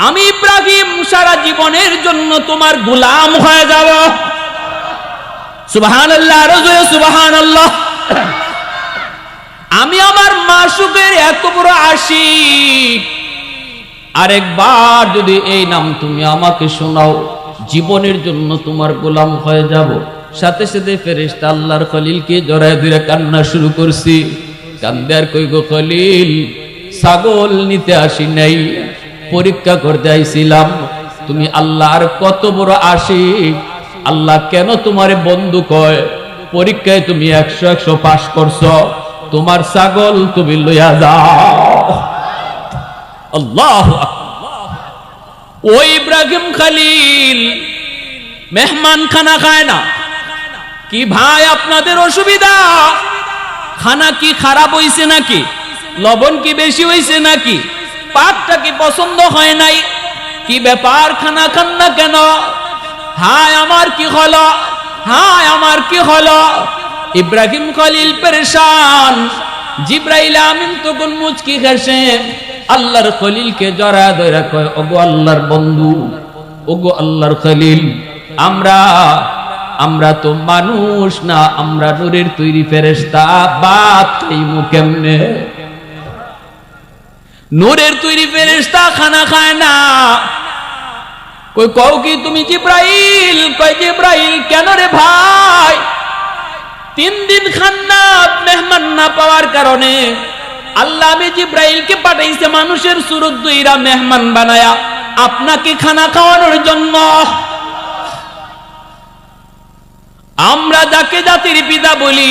আমি ইব্রাহিম সারা জীবনের জন্য তোমার গোলাম হয়ে যাব। সুবহানাল্লাহ, রাজু সুবহানাল্লাহ। আমি আমার মাশুকের এত বড় আশিক, আরেকবার যদি এই নাম তুমি আমাকে শোনাও, জীবনের জন্য তোমার গোলাম হয়ে যাব। সাথে সাথে ফেরেশতা আল্লাহর খলিলকে জড়ায় ধরে কান্না শুরু করছি। কান্দে আর কই, গো খলিল, ছাগল নিতে আসি নাই, পরীক্ষা করতে আইছিলাম। তুমি আল্লাহর কত বড় আশিক, আল্লাহ কেন তোমারে বন্ধু কয়? পরীক্ষায় তুমি 100 পাস করছো, তোমার ছাগল তুমি লইয়া যাও। আল্লাহু আকবার। ওই ইব্রাহিম খলিল মেহমান খানা খায় না, কি ভাই আপনাদের অসুবিধা? খানা কি খারাপ হইছে নাকি? লবণ কি বেশি হইছে নাকি? পাকটা কি পছন্দ হয় নাই? কি ব্যাপার, খানা খান না কেন? হায় আমার কি হলো, হায় আমার কি হলো? ইব্রাহিম খলিল পেরেশান। জিব্রাইল আমিন তখন মুচকি হেসে আল্লাহর খলিলকে জড়া ধরে কয়, ওগো আল্লাহর বন্ধু, ওগো আল্লাহর খলিল, আমরা তো মানুষ না, আমরা নূরের তৈরি ফেরেশতা, বাত খাইমু কেমনে? নূরের তৈরি ফেরেশতা খানা খায় না। কই কও কি তুমি জিব্রাইল? কয় জিব্রাইল কেন রে ভাই? 3 দিন খান না, মেহমান না পাওয়ার কারণে আল্লাহ আমি জিব্রাইলকে পাঠাইছে মানুষের সুরত দুইরা মেহমান বানায়া আপনাকে খানা খাওয়ানোর জন্য। আমরা যাকে জাতির পিতা বলি,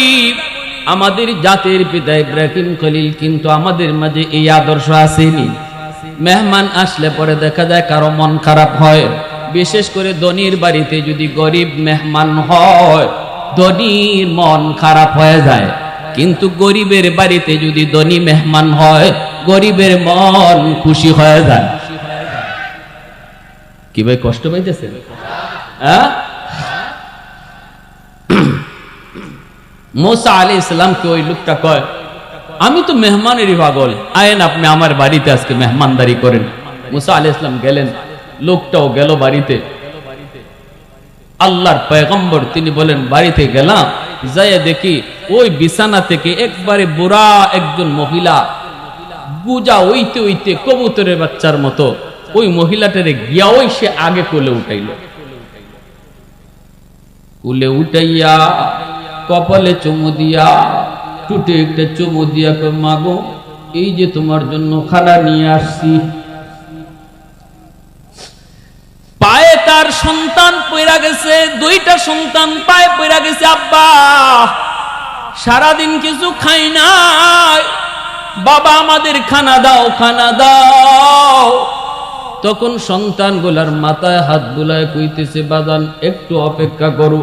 আমাদের জাতির পিতা ইব্রাহিম খলিল, কিন্তু আমাদের মাঝে এই আদর্শ আসেনি। মেহমান আসলে পরে দেখা যায় কারো মন খারাপ হয়, বিশেষ করে ধনীর বাড়িতে যদি গরিব মেহমান হয়, ধনীর মন খারাপ হয়ে যায়। কিন্তু গরিবের বাড়িতে যদি ধনী মেহমান হয়, গরিবের মন খুশি হয়ে যায়। কি ভাই কষ্ট পাইতেছেন? মুসা আলাইহিস সালামকে ওই লোকটা কয়, আমি তো মেহমানেরই পাগল, আয়েন আপনি আমার বাড়িতে আজকে মেহমানদারি করেন। মুসা আলাইহিস সালাম গেলেন, লোকটাও গেল বাড়িতে। আল্লাহর পয়গম্বর তিনি বলেন, বাড়িতে গেলাম, যাইয়া দেখি ওই বিছানা থেকে একবারে বুড়া একজন মহিলা গুজা ওইতে ওইতে কবুতরের বাচ্চার মতো ওই মহিলাটারে গিয়া ওই সে আগে কোলে উঠাইল। কোলে উঠাইয়া কপালে চুমু দিয়া, টুটে একটা চুমু দিয়া কই, মাগো এই যে তোমার জন্য খানা নিয়ে আসছি। পায়ে তার সন্তান পইরা গেছে, 2টা সন্তান পায়ে পইরা গেছে, আব্বা সারাদিন কিছু খাই নাই, বাবা আমাদের খানা দাও, খানা দাও। তখন সন্তানগুলার মাথায় হাত বুলায় কইতেছে, বাজান একটু অপেক্ষা করো,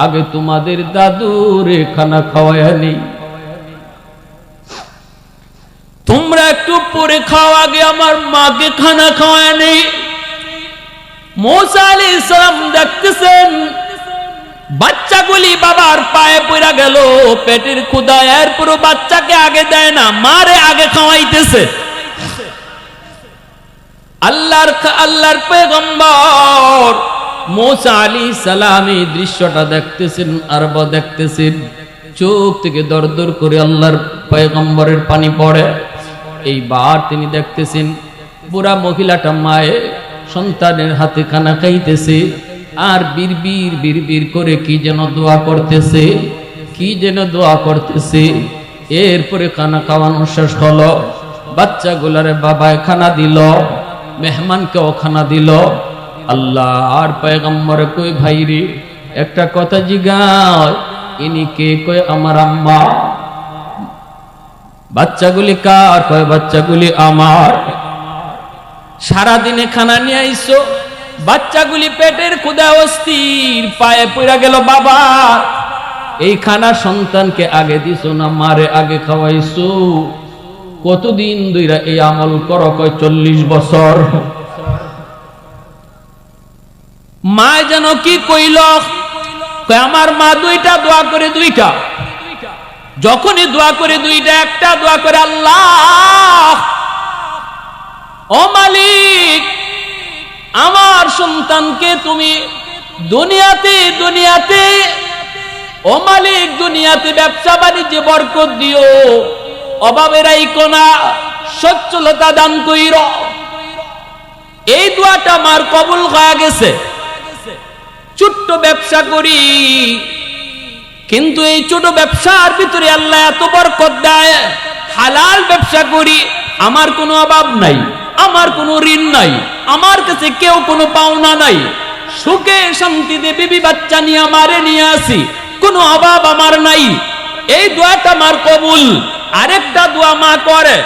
আগে তোমাদের দাদুরে খানা খাওয়ায়া নেই, তোমরা একটু পরে খাও, আগে আমার মাকে খানা খাওয়ায়া নেই। মুসা আলাইহিস সালাম দেখতেছেন বাচ্চাগুলি বাবার পায়ে পড়া গেল, পেটের ক্ষুধা, এরপর বাচ্চাকে আগে দেয় না, মারে আগে খাওয়াইতেছে। আল্লাহর পয়গম্বর মুসা আলাইহিস সালাম এই দৃশ্যটা দেখতেছেন, আর দেখতেছেন, চোখ থেকে দর দর করে আল্লাহর পয়গম্বরের পানি পড়ে। এইবার তিনি দেখতেছেন বুড়া মহিলাটা মায়ে সন্তানের হাতে খানা খাইতেছে, আর বিড়বিড় বিড়বিড় করে কি যেন দোয়া করতেছে, কি যেন দোয়া করতেছে। এরপরে খানা খাওয়ানো শেষ হলো, বাচ্চাগুলারে বাবায় খানা দিল, মেহমানকেও খানা দিল। আল্লাহর পয়গম্বর কই, ভাইরে একটা কথা জিগায়, ইনি কে? কই আমার আম্মা। বাচ্চাগুলি কার? কয় বাচ্চাগুলি আমার। সারাদিনে খানা নিয়ে আইসো, বাচ্চাগুলি পেটের ক্ষুধা অস্থির, পায়ে পড়া গেল বাবা, এই খানা সন্তানকে আগে দিছো না মারে আগে খাওয়াইছো? কতদিন ধইরা এই আমল করো? কয় 40 বছর। মা যেন কি কইল, কয় আমার মা 2টা দোয়া করে, 2টা, যখনই দোয়া করে 2টা, একটা দোয়া করে, আল্লাহ ও মালিক, আমার সন্তানকে তুমি দুনিয়াতে ও মালিক দুনিয়াতে ব্যবসা বাণিজ্যে বরকত দিও, অভাবের রাইখো না, সচ্ছলতা দান কইরো। এই দোয়াটা আমার কবুল হয়ে গেছে। ছোট্ট ব্যবসা করি, কিন্তু এই ছোট ব্যবসার ভিতরে আল্লাহ এত বরকত দেয়। হালাল ব্যবসা করি, আমার কোনো অভাব নাই, আমার কোনো ঋণ নাই, আমার কাছে কেউ কোনো পাওনা নাই, সুখে শান্তিতে বিবি বাচ্চা নিয়ে আমারে নিয়ে আসি, কোনো অভাব আমার নাই। এই দোয়াটা আমার কবুল। আরেকটা দোয়া মা করে,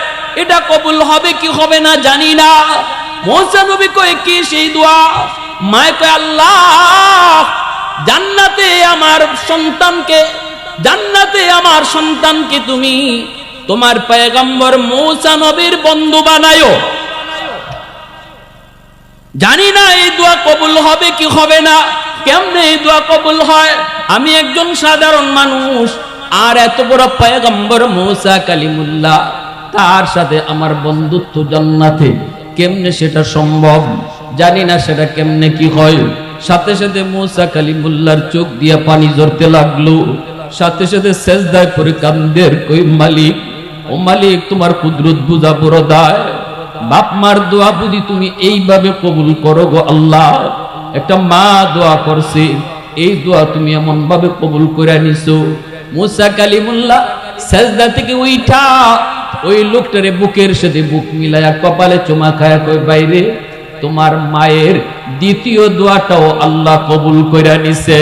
এটা কবুল হবে কি হবে না জানি না। মুসা নবী কয় কি সেই দোয়া? মায়ে কয়, আল্লাহ জান্নাতে আমার সন্তানকে তুমি তোমার পয়গম্বর মূসা নবীর বন্ধু বানায়ো। জানি না এই দোয়া কবুল হবে কি হবে না, কেমনে এই দোয়া কবুল হয়। আমি একজন সাধারণ মানুষ, আর এত বড় পয়গম্বর মূসা কালিমুল্লাহ, তার সাথে আমার বন্ধুত্ব জান্নাতে, কেমনে সেটা সম্ভব? জানি না সেটা কেমনে কি হয়। সাথে সাথে মূসা কালিমুল্লাহর চোখ দিয়ে পানি ঝরতে লাগলো, সাথে সাথে সেজদায় পড়ে কান্দের, কই মালিক, ও মালিক, তোমার কুদরত বুঝা বড় দায়। বাপ মার দোয়া বুঝি তুমি এইভাবে কবুল করো গো আল্লাহ। একটা মা দোয়া করছে, এই দোয়া তুমি এমন ভাবে কবুল করে নিছো। মূসা কালিমুল্লাহ সেজদা থেকে উঠা ওই লোকটারে বুকের সাথে বুক মিলায়া কপালে চুমা খায়া কই, বাইরে তোমার মায়ের দ্বিতীয় দোয়াটাও আল্লাহ কবুল করে নিছে।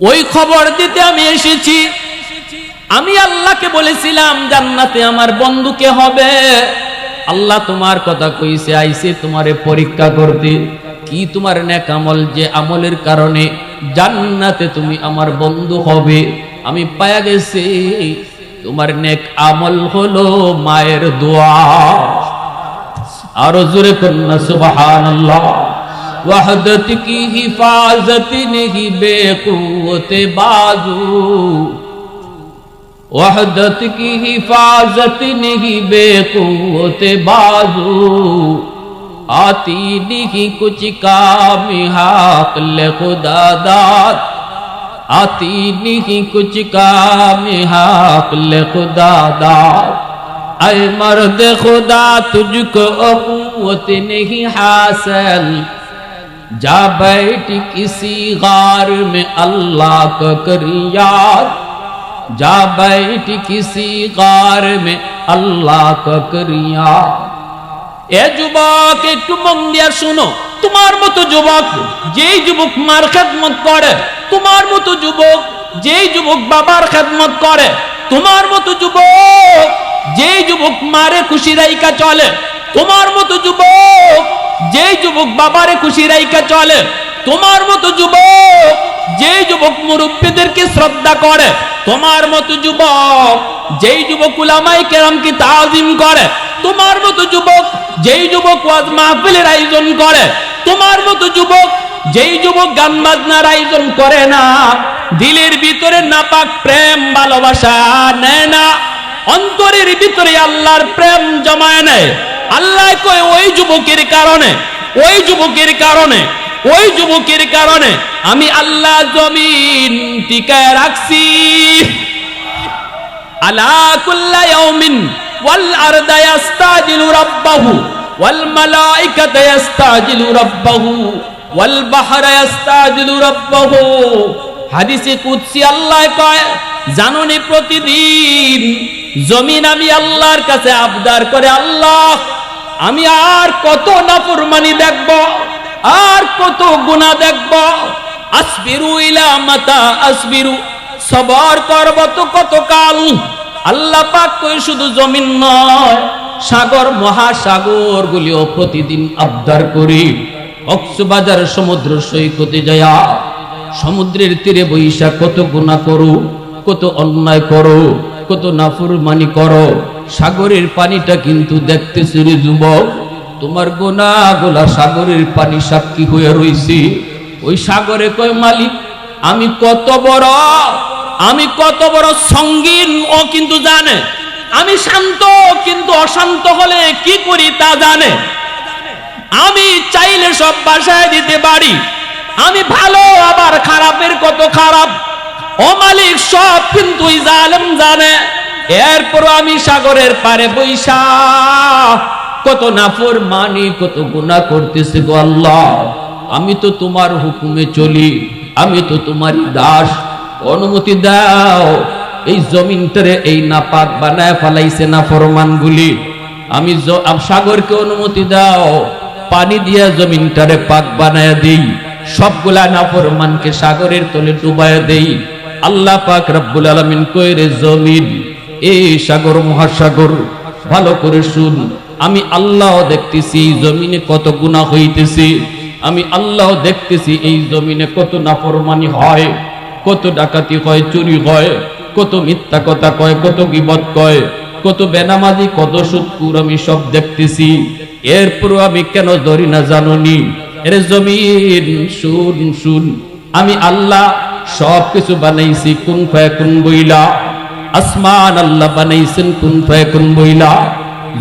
ওই খবর দিতে আমি এসেছি। আমি আল্লাহকে বলেছিলাম জান্নাতে আমার বন্ধুকে হবে। আল্লাহ তোমার কথা কইছে, আইছে তোমারে পরীক্ষা করতে, কি তোমার নেক আমল, যে আমলের কারণে জান্নাতে তুমি আমার বন্ধু হবে। আমি পায়া গেছি তোমার নেক আমল হলো মায়ের দোয়া। আরো জোরে কন্যা সুবহানাল্লাহ। ওয়াহদত কি হিফাজত নেহি বেকুওতে বাজু, वहदत की हिफाजत नहीं बेकुवते बाजू, आती नहीं कुछ काम हाक़ल खुदा दाद, आती नहीं कुछ काम हाक़ल खुदा दाद। ऐ मर्द खुदा तुझको कुव्वत नहीं हासिल, जा बैठ किसी गार में अल्लाह का कर याद, जा बैठ किसी गार में अल्लाह का करिया। এ যুবক, একটু মন দিয়া শুনো। তোমার মতো যুবক, যেই যুবক মার খেদমত করে, তোমার মতো যুবক যেই যুবক বাবার খেদমত করে, তোমার মতো যুবক যেই যুবক মারে খুশি রাইকা চলে, তোমার মতো যুবক যেই যুবক বাবারে খুশি রাইকা চলে, তোমার মতো যুবক যেই যুবক মুরব্বীদেরকে শ্রদ্ধা করে, তোমার মতো যুবক যেই যুবক উলামায়ে কেরামকে তাজিম করে, তোমার মতো যুবক যেই যুবক ওয়াজ মাহফিলের আয়োজন করে, তোমার মতো যুবক যেই যুবক গান বাজনার আয়োজন করে না, দিলের ভিতরে নাপাক প্রেম ভালোবাসা নেয় না, অন্তরের ভিতরে আল্লাহর প্রেম জমায় নেয়। আল্লাহ কয় ওই যুবকের কারণে, ওই যুবকের কারণে, ওই যুবকের কারণে আমি আল্লাহ জমিন টিকায় রাখছি। আলা কুল্লা ইয়াউমিন ওয়াল আরদা ইস্তাজিলু রাব্বাহু ওয়াল মালাইকাতু ইস্তাজিলু রাব্বাহু ওয়াল বাহরা ইস্তাজিলু রাব্বাহু। হাদিসে কুদসি আল্লাহ কয়, জানুনি প্রতিদিন জমিন আমি আল্লাহর কাছে আবদার করে, আল্লাহ আমি আর কত নাফরমানি দেখব, আর কত গুনাহ দেখব, আসবিরু ইলা মাতা আসবিরু, সবর করব তো কত কাল। আল্লাহ পাক কই শুধু জমিন নয়, সাগর মহাসাগর গুলিও প্রতিদিন আবদার করি। কক্সবাজার সমুদ্র সৈকতে যায়া সমুদ্রের তীরে বৈশা কত গুনাহ করো, কত অন্যায় করো, কত নাফরমানি করো, সাগরের পানিটা কিন্তু দেখতেছি রে যুবক, তোমার গুনাহগুলা সাগরের পানি সাক্ষী হয়ে রইছি। ওই সাগরে কয়, মালিক আমি কত বড় সঙ্গীন ও কিন্তু জানে, আমি শান্ত কিন্তু অশান্ত হলে কি করি তা জানে, আমি চাইলে সব বাসায় দিতে পারি, আমি ভালো আবার খারাপের কত খারাপ, ও মালিক সব কিন্তু ওই জালেম জানে। এরপর আমি সাগরের পারে বৈশা কত নাফরমানি, কত গুনাহ করতেছি গো আল্লাহ। আমি তো তোমার হুকুমে চলি, আমি তো তোমারই দাস, অনুমতি দাও এই জমিনটারে এই নাপাক বানায় ফেলাইছে নাফরমানগুলি, আমি সাগরকে অনুমতি দাও পানি দিয়া জমিনটারে পাক বানায় দেই, সবগুলা নাফরমানকে সাগরের তলে ডুবায় দেই। আল্লাহ পাক রব্বুল আলামিন কয়, রে জমিন, এই সাগর মহাসাগর ভালো করে শুন, আমি আল্লাহ দেখতেছি জমিনে কত গুনাহ হইতেছে, আমি আল্লাহ দেখতেছি এই জমিনে কত নাফরমানি হয়, কত ডাকাতি হয়, চুরি হয়, কত মিথ্যা কথা কয়, কত গীবত কয়, কত বেনামাজি, কত সুদখোর, আমি সব দেখতেছি। এরপরও আমি কেন ধরি না জানোনি? এর জমিন শুন শুন, আমি আল্লাহ সব কিছু বানাইছি কুন ফায়াকুন বইলা। আসমান আল্লাহ বানাইছেন কুন ফায়াকুন বইলা,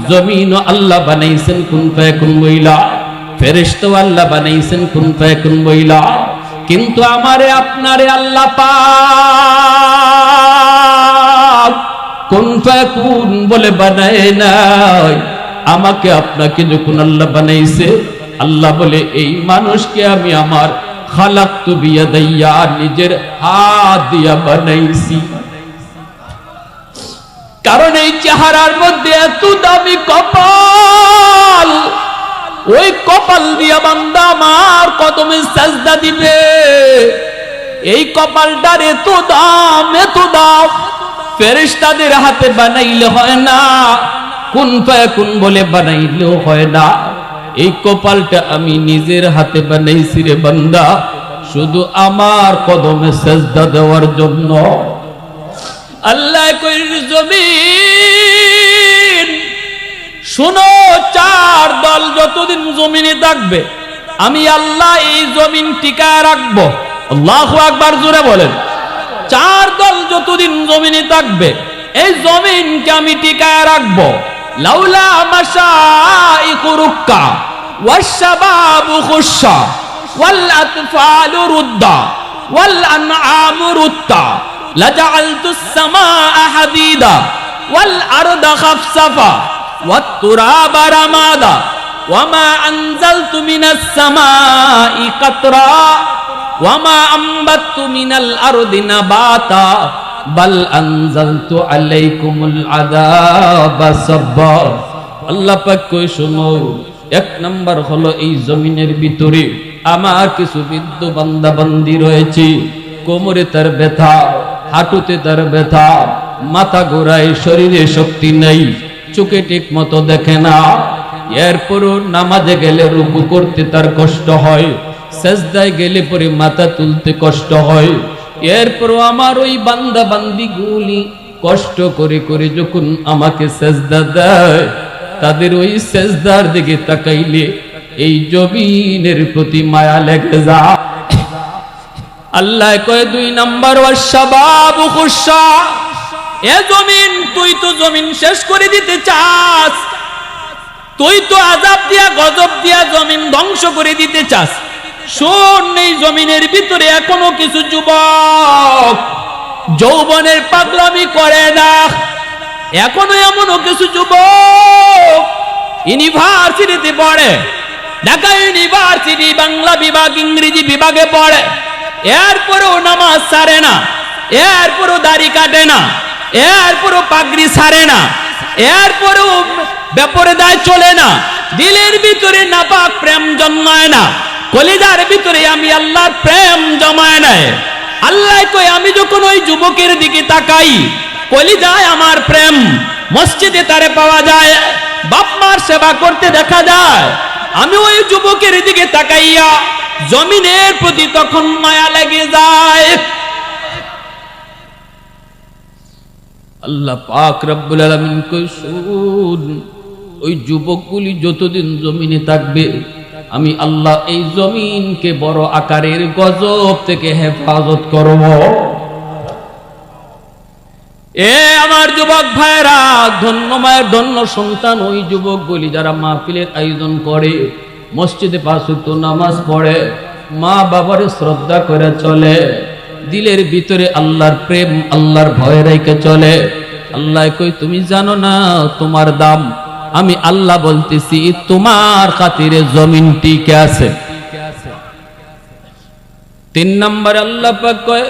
জমিন আল্লাহ বানাইছেন কুন ফায়াকুন বইলা, ফেরেশতা আল্লাহ বানাইছেন কুন ফায়াকুন বইলা। কিন্তু আমারে আপনারে আল্লাহ পাক কুন ফায়াকুন বলে বানায় নাই। আমাকে আপনাকে যখন আল্লাহ বানাইছে, আল্লাহ বলে এই মানুষকে আমি আমার খালাকতু বিয়াদাইয়া, নিজের হাত দিয়া বানাইছি। কারণ এই চেহারার মধ্যে এত দামি কপাল, ওই কপাল দিয়া বান্দা আমার কদমে সাজদা দিবে। এই কপালটার এত দাম, এত দাম, ফেরেশতাদের হাতে বানাইলে হয় না, কুন ফায়াকুন বলে বানাইলেও হয় না। এই কপালটা আমি নিজের হাতে বানাইছি রে বান্দা, শুধু আমার কদমে সাজদা দেওয়ার জন্য। আল্লাহ কই জমিন শুনো, চার দল যতদিন জমিনে থাকবে আমি আল্লাহ এই জমিন টিকায় রাখবো। আল্লাহু আকবার, জোরে বলেন। চার দল যতদিন জমিনে থাকবে এই জমিনকে আমি টিকায় রাখবো। লাউলা মাশাইখু রুক্কা ওয়াশ-শাবাবু খুশশা ওয়াল আতফালু রুদ্দা ওয়াল আনআমু রুত্তা লাজাআলতুস সামাআ হাদীদা ওয়াল আরদা খাফসাফা ওয়াত তুরাবা রামাদা ওয়ামা আনজালতু মিনাস সামাই কাতরা ওয়ামা আম্বাতু মিনাল আরদি নাবাতা বাল আনজালতু আলাইকুমুল আযাবা সাব্বা। আল্লাহ পাক কই শোনো, এক নাম্বার হলো এই জমিনের ভিতরে আমার কিছু বৃদ্ধ বান্দা বান্দি রয়েছে, কোমরে তার ব্যথা, হাঁটুতে তার ব্যথা, মাথা ঘোরায়, শরীরে শক্তি নেই, চোখে ঠিক মতো দেখে না। এরপরও নামাজে গেলে রুকু করতে তার কষ্ট হয়, সেজদায় গেলে পরে মাথা তুলতে কষ্ট হয়। এরপরও আমার ওই বান্দা বান্দি গুলি কষ্ট করে করে যখন আমাকে সেজদা দেয়, তাদের ওই সেজদার দিকে তাকাইলে এই জমিনের প্রতি মায়া লেগে যায়। আল্লাহ কয় দুই নাম্বার ওয়াশ-শাবাবু খুশশা, এ জমিন তুই তো জমিন শেষ করে দিতে চাস, তুই তো আযাব দিয়া গজব দিয়া জমিন ধ্বংস করে দিতে চাস। শোন, এই জমিনের ভিতরে এখনো কিছু যুবক যৌবনের পাগলামি করে না, এখনো এমনও কিছু যুবক ইউনিভার্সিটিতে পড়ে, ঢাকা ইউনিভার্সিটি বাংলা বিভাগ, ইংরেজি বিভাগে পড়ে, এরপরও নামাজ ছাড়ে না, এরপরও দাড়ি কাটে না, এরপরও পাগড়ি ছাড়ে না, এরপরও বেপরদায় চলে না, দিলের ভিতরে নাপাক প্রেম জন্মায় না, কলিজার ভিতরে আমি আল্লাহর প্রেম জমায় নাই। আল্লাহ কই আমি যখন ওই যুবকের দিকে তাকাই, কলিজায় আমার প্রেম, মসজিদে তারে পাওয়া যায়, বাপ মার সেবা করতে দেখা যায়, আমি ওই যুবকের দিকে তাকাইয়া জমিনের প্রতি তখন মায়া লেগে যায়। আল্লাহ পাক রব্বুল আলামিন কই শুন, ওই যুবকগুলি যতদিন জমিনে থাকবে আমি আল্লাহ এই জমিনকে বড় আকারের গজব থেকে হেফাজত করব। এ আমার যুবক ভাইরা, ধন্য মায়ের ধন্য সন্তান ওই যুবকগুলি যারা মাহফিলের আয়োজন করে, মসজিদে পাঁচ ওয়াক্ত নামাজ পড়ে, মা বাবার শ্রদ্ধা করে চলে, দিলের ভিতরে আল্লাহর প্রেম, আল্লাহর ভয় রেখে চলে। আল্লাহ কই তুমি জানো না তোমার দাম? আমি আল্লাহ বলতেছি তোমার খাতিরে জমিন টিকে আছে। তিন নম্বর আল্লাহ পাক কয়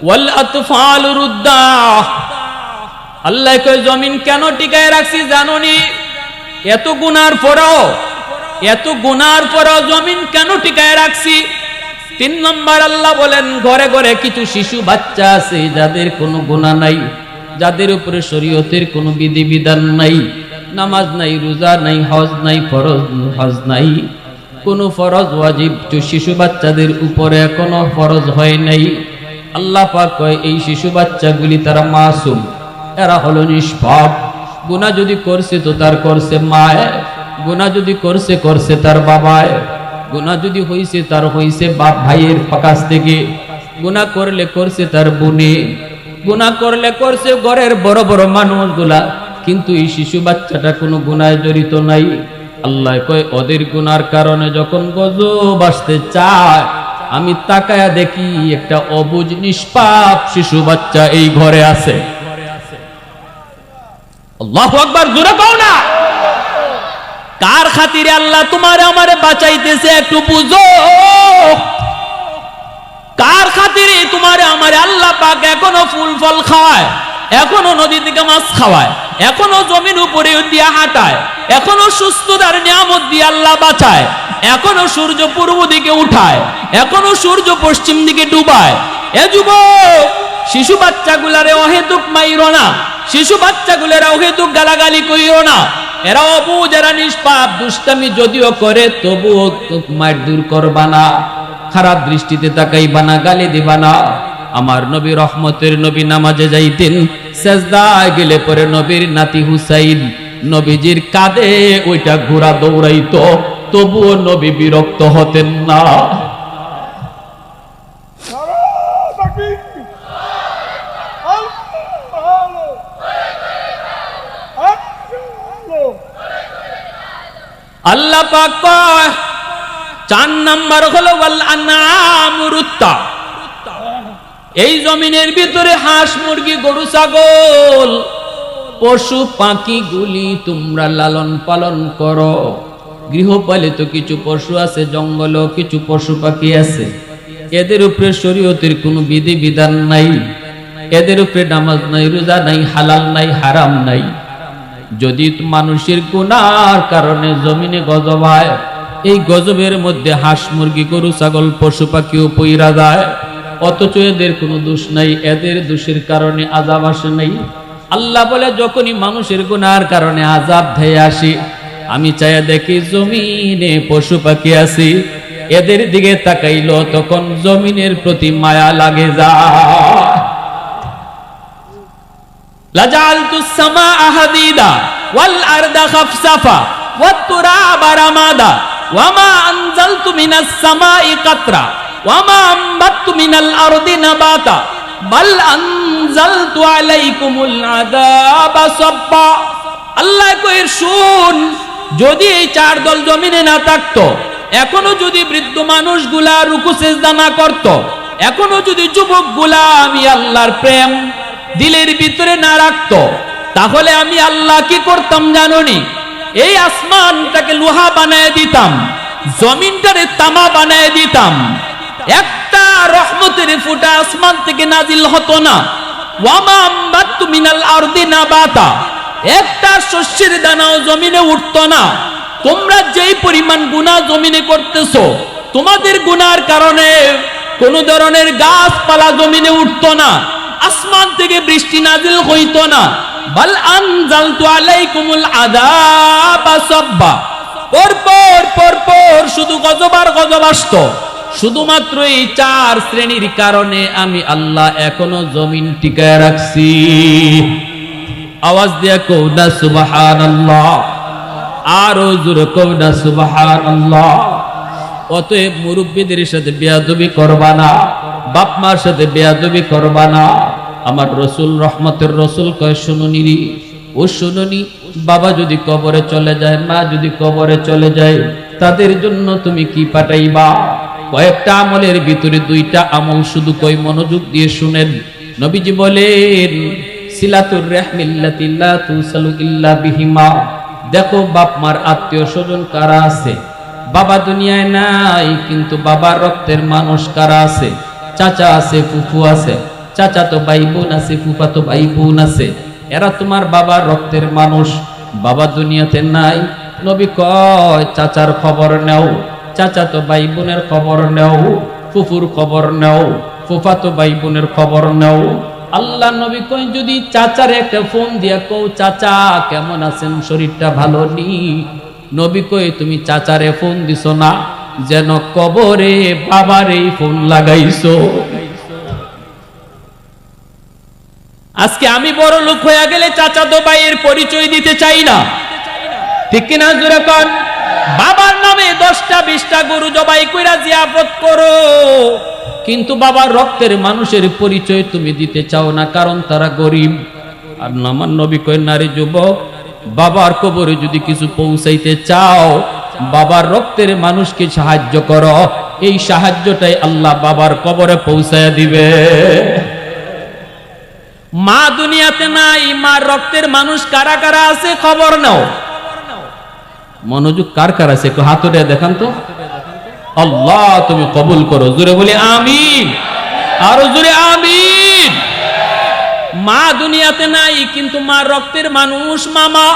ওয়াল আতফালু রুদ্দা, আল্লাহ কয় জমিন কেন টিকায় রাখছি জানোনি? এত গুনার পরও জমিন কেন টিকায় রাখছি? তিন নম্বর আল্লাহ বলেন ঘরে ঘরে কিছু শিশু বাচ্চা আছে যাদের কোনো গুনাহ নাই, যাদের উপরে শরীয়তের কোনো বিধিবিধান নাই, নামাজ নাই, রোজা নাই, হজ নাই, ফরজ হজ নাই, কোনো ফরজ ওয়াজিব শিশু বাচ্চাদের উপরে এখনো ফরজ হয় নাই। আল্লাহ পাক কয় এই শিশু বাচ্চাগুলি তারা মাসুম, এরা হলো নিষ্পাপ। গুনাহ যদি করছে তো তার করছে মায়, গুনাহ যদি করছে তার বাবায়, গুনাহ যদি হইছে তার হইছে বাপ ভাইয়ের কাছ থেকে, গুনাহ করলে করছে তার বোনে, গুনাহ করলে করছে ঘরের বড় বড় মানুষগুলা। কিন্তু এই শিশু বাচ্চাটা কোনো গুনায় জড়িত নাই। আল্লাহ কয় ওদের গুনার কারণে যখন গজব আসতে চায়, আমি তাকায়া দেখি একটা অবুঝ নিষ্পাপ শিশু বাচ্চা এই ঘরে আছে। আল্লাহু আকবার, জোরে কও না। কার খাতিরে আল্লাহ তোমারে আমারে বাঁচাইতেছে একটু বুঝো। কার খাতিরে তোমারে আমারে আল্লাহ পাক এখনো ফুল ফল খাওয়ায়, এখনো নদী থেকে মাছ খাওয়ায়, এখনো জমিন উপরে দিয়ে হাঁটায়, এখনো সুস্থতার নিয়ামত দিয়ে আল্লাহ বাঁচায়, এখনো সূর্য পূর্ব দিকে উঠায়, এখনো সূর্য পশ্চিম দিকে ডুবায়। এ যুবক, শিশু বাচ্চাগুলারে অহেতুক মাইরো না, শিশু বাচ্চাগুলারে অহেতুক গালাগালি কইও না। এরা অবুঝ, এরা নিষ্পাপ, দুষ্টামি যদিও করে তবুও মার দূর করবা না, খারাপ দৃষ্টিতে তাকাইবা না, গালি দিবা না। আমার নবী রহমতের নবী নামাজে যাইতেন, সেজদায় গেলে পরে নবীর নাতি হুসাইন নবীজির কাঁধে ওইটা ঘোড়া দৌড়াইতো, তবুও নবী বিরক্ত হতেন না। আল্লাহ পাক কয় 4 নাম্বার হলো ওয়াল আনআমুরুত্তা। এই জমিনের ভিতরে হাঁস মুরগি গরু ছাগল পশু পাখিগুলি তোমরা লালন পালন করো। গৃহপালিত কিছু পশু আছে, জঙ্গলেও কিছু পশু পাখি আছে, এদের উপরে শরীয়তের কোনো বিধি বিধান নাই, এদের উপরে নামাজ নাই, রোজা নাই, হালাল নাই, হারাম নাই। যদি মানুষের গুনার কারণে জমিনে গজব হয়, এই গজবের মধ্যে হাঁস মুরগি গরু ছাগল পশু পাখিও পইরা যায়, অথচ এদের কোনো দোষ নাই, এদের দোষের কারণে আযাব আসে নাই। আল্লাহ বলে যখনই মানুষের গুনার কারণে আযাব ধেয়ে আসে, আমি চাইয়া দেখি জমিনে পশু পাখি আছে, এদের দিকে তাকাইলো তখন জমিনের প্রতি মায়া লাগে যায়। লাজালতুস সামাআ হাদিদা ওয়াল আরদা খাফসাফা ওয়াত তুরাবা রামাদা ওয়ামা আনজালতু মিনাস সামাই কাতরা ওয়ামা আমবাতু মিনাল আরদি নাবাতা বাল আনজালতু আলাইকুমুল আযাবা সাব্বা। আল্লাহ কইর শুন, যদি এই 4 দল জমিনে না থাকতো, এখনো যদি বৃদ্ধ মানুষগুলা রুকু সিজদা না করত, এখনো যদি যুবকগুলা আমি আল্লাহর প্রেম দিলের ভিতরে না রাখতো, তাহলে আমি আল্লাহ কি করতাম জানোনি? এই আসমানটাকে লোহা বানায় দিতাম, জমিনটারে তামা বানায় দিতাম, একটা রহমতের ফুটা আসমান থেকে নাজিল হতো না। ওয়ামা আমবাতু মিনাল আরদি নাবাতা, একটা শস্যের দানাও জমিনে উঠতো না। তোমরা যেই পরিমাণ গুনাহ জমিনে করতেছো, তোমাদের গুনার কারণে কোন ধরনের গাছপালা জমিনে উঠতো না, আসমান থেকে বৃষ্টি নাজিল হইতো না। বাল আনজালতু আলাইকুমুল আযাবা সাব্বা, পর শুধু গজব আর গজব আসতো। শুধুমাত্র এই 4 শ্রেণীর কারণে আমি আল্লাহ এখনো জমিন টিকায় রাখছি। আওয়াজ দিয়া কও না সুবহানাল্লাহ, আরো জোরে কও না সুবহানাল্লাহ। অতএব মুরব্বীদের সাথে বেয়াদবি করবা না, বাপ মার সাথে বেয়াদবি করবা না। আমার রসুল রহমতের রসুল কয় শুনুনি রে, ও শুনুনি, বাবা যদি কবরে চলে যায়, মা যদি কবরে চলে যায়, তাদের জন্য তুমি কি পাঠাইবা? কয়েকটা আমলের ভিতরে 2টা আমল শুধু কই, মনোযোগ দিয়ে শুনেন। নবীজি বলেন সিলাতুর রাহমিল্লাতি লা তুসালু ইল্লা বিহিমা। দেখো বাপ মার আত্মীয় স্বজন কারা আছে? বাবা দুনিয়ায় নাই, কিন্তু বাবার রক্তের মানুষ কারা আছে? চাচা আছে, ফুফু আছে, চাচা তো ভাই বোন আছে, ফুফা তো ভাই বোন আছে, এরা তোমার বাবার রক্তের মানুষ। বাবা দুনিয়াতে নাই, নবী কয় চাচার খবর নেও, চাচা তো ভাই বোনের খবর নেও, ফুফুর খবর নেও, ফুফা তো ভাই বোনের খবর নেও। আল্লাহ নবী কয় যদি চাচার একটা ফোন দিয়া কও চাচা কেমন আছেন, শরীরটা ভালো নি, নবী কই তুমি চাচারে ফোন দিছো না, যেন কবরে বাবারে ফোন লাগাইছো। আজকে আমি বড় লোক হয়ে গেলে চাচাতো ভাইয়ের পরিচয় দিতে চাই না, ঠিক কিনা জোরে কোন? বাবার নামে 10টা 20টা গরু জবাই কইরা জিয়াফত করো, কিন্তু বাবার রক্তের মানুষের পরিচয় তুমি দিতে চাও না, কারণ তারা গরিব। আর আমার নবী কই নারী যুবক, বাবার কবরে যদি কিছু পৌঁছাইতে চাও, বাবার রক্তের মানুষকে সাহায্য করো, এই সাহায্যটাই আল্লাহ বাবার কবরে পৌঁছায় দিবে। মা দুনিয়াতে নাই, মার রক্তের মানুষ কারা কারা আছে খবর নাও। মনোযোগ কার কার আছে একটু হাত উঠে দেখান তো। আল্লাহ তুমি কবুল করো, জোরে বলি আমিন, আরো জোরে আমিন। মা দুনিয়াতে নাই, কিন্তু মার রক্তের মানুষ মামা,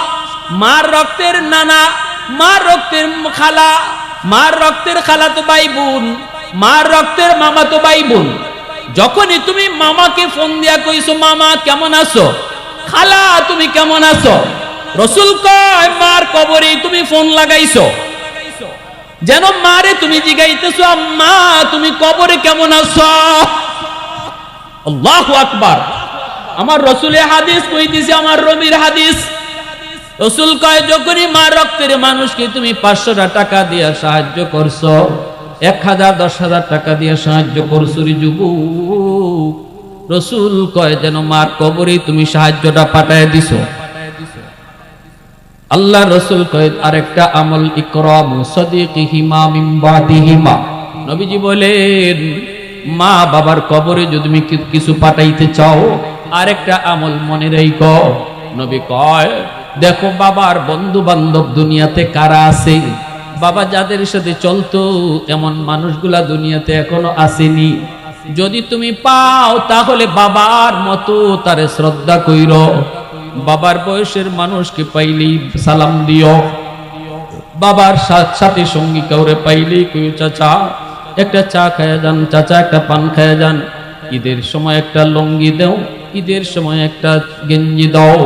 মার রক্তের নানা, মার রক্তের খালা, মার রক্তের খালা তো ভাই বোন, মার রক্তের মামা তো ভাই বোন। যখনই তুমি মামাকে ফোন দিয়া কইছো মামা কেমন আছো, খালা তুমি কেমন আছো, রাসূল কয় মার কবরে তুমি ফোন লাগাইছো, যেন মারে তুমি জিগাইতেছো আম্মা তুমি কবরে কেমন আছো। আল্লাহু আকবার। আমার রাসূলের হাদিস কইতেছে, আমার নবীর হাদিস। রাসূল কয় যখনই মার রক্তের মানুষকে তুমি 500টা টাকা দিয়া সাহায্য করছো, 1000 10,000 টাকা দিয়ে সাহায্য করছো রে যুবক, রাসূল কয় যেন মার কবরে তুমি সাহায্যটা পাঠায় দিছো। আল্লাহ রাসূল কয় আরেকটা আমল ইকরামু সাদিকিহিমা মিন বাদিহিমা। নবীজি বলেন মা বাবার কবরে যদি তুমি কিছু পাঠাইতে চাও, আরেকটা আমল মনে রাখো। নবী কয় দেখো বাবার বন্ধু বান্ধব দুনিয়াতে কারা আছে, বাবা যাদের সাথে চলতো এমন মানুষগুলা দুনিয়াতে এখনো আসেনি। যদি তুমি পাও তাহলে বাবার মতো তারে শ্রদ্ধা কইরো, বাবার বয়সের মানুষকে পাইলেই সালাম দিও, বাবার সাথে সঙ্গী কাউরে পাইলেই কইও চাচা একটা চা খায়া যান, চাচা একটা পান খায়া যান, ঈদের সময় একটা লুঙ্গি দাও, ঈদের সময় একটা গেঞ্জি দাও,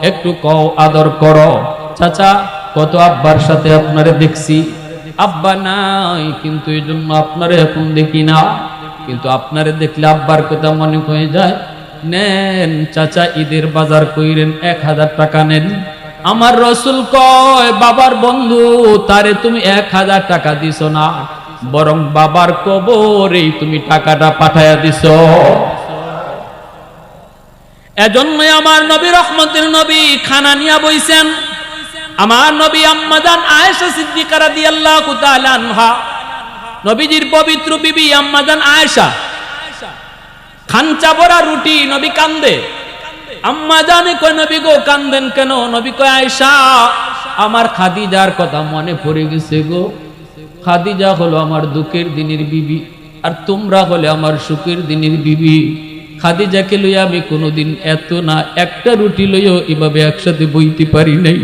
একটু কও আদর করো। চাচা কত আব্বার সাথে আপনারে দেখছি, আব্বা নাই কিন্তু এই জন্য আপনারে এখন দেখি না, কিন্তু আপনারে দেখলে আব্বার কথা মনে হয়ে যায়। নেন চাচা ঈদের বাজার কইরেন, 1000 টাকা নেন। আমার রাসূল কয় বাবার বন্ধু তারে তুমি 1000 টাকা দিছো না, বরং বাবার কবরে তুমি টাকাটা পাঠায়া দিছো। এজন্য আমার নবী রহমতের নবী খানা নিয়া বইছেন। আমার নবী আম্মা জান আয়েশা সিদ্দিকা রাদিয়াল্লাহু তাআলা আনহা, নবীজির পবিত্র বিবি আম্মা জান আয়েশা, খানচা ভরা রুটি, নবী কান্দে। আম্মা জানে কয় নবী গো কান্দেন কেন? নবী কয় আয়েশা আমার খাদিজার কথা মনে পড়ে গেছে গো, খাদিজা হলো আমার দুঃখের দিনের বিবি, আর তোমরা হলে আমার সুখের দিনের বিবি। খাদিজাকে লইয়া আমি কোনোদিন এত না একটা রুটি লইও এভাবে একসাথে বইতে পারি নাই,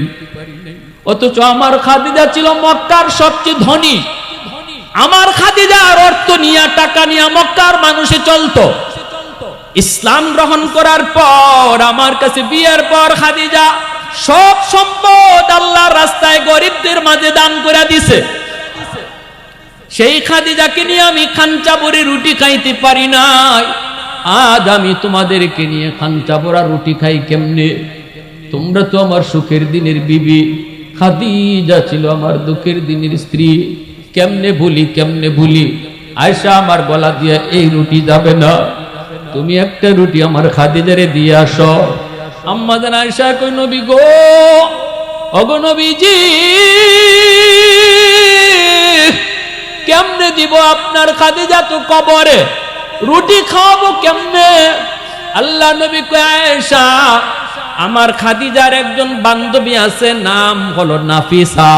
অথচ আমার খাদিজা ছিল মক্কার সবচেয়ে ধনী। আমার খাদিজার অর্থ নিয়ে টাকা নিয়ে মক্কার মানুষে চলতো। ইসলাম গ্রহণ করার পর আমার কাছে বিয়ের পর খাদিজা সব সম্পদ আল্লাহর রাস্তায় গরিবদের মাঝে দান করে দিছে। সেই খাদিজাকে নিয়ে আমি খানচা ভরে রুটি খাইতে পারি নাই, আজ আমি তোমাদেরকে নিয়ে খানচা ভরা রুটি খাই কেমনে? তোমরা তো আমার সুখের দিনের বিবি, খাদিজা ছিল আমার দুঃখের দিনের স্ত্রী। কেমনে ভুলি, কেমনে ভুলি? আয়েশা আমার গলা দিয়ে এই রুটি যাবে না, তুমি একটা রুটি আমার খাদিজারে দিয়ে আসো। আম্মা জান আয়েশা কই নবী গো, ওগো নবীজি কেমনে দিব? আপনার খাদিজা তো কবরে, রুটি খাওয়াবো কেমনে? আল্লাহ নবী কয় আয়েশা আমার খাদিজার একজন বান্ধবী আছে, নাম হলো নাফিসা।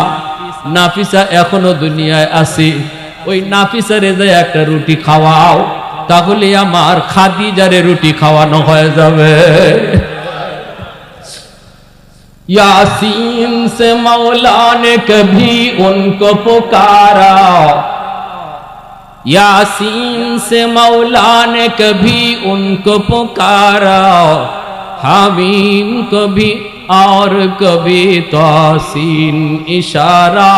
নাফিসা এখনো দুনিয়ায় আছে, ওই নাফিসারে যে একটা রুটি খাওয়াও, তাহলে আমার খাদিজারে রুটি খাওয়ানো হয়ে যাবে। यासीन से मौला ने कभी उनको पुकारा, यासीन से मौला ने कभी उनको पुकारा, हामीम को भी और कभी तौसीन इशारा,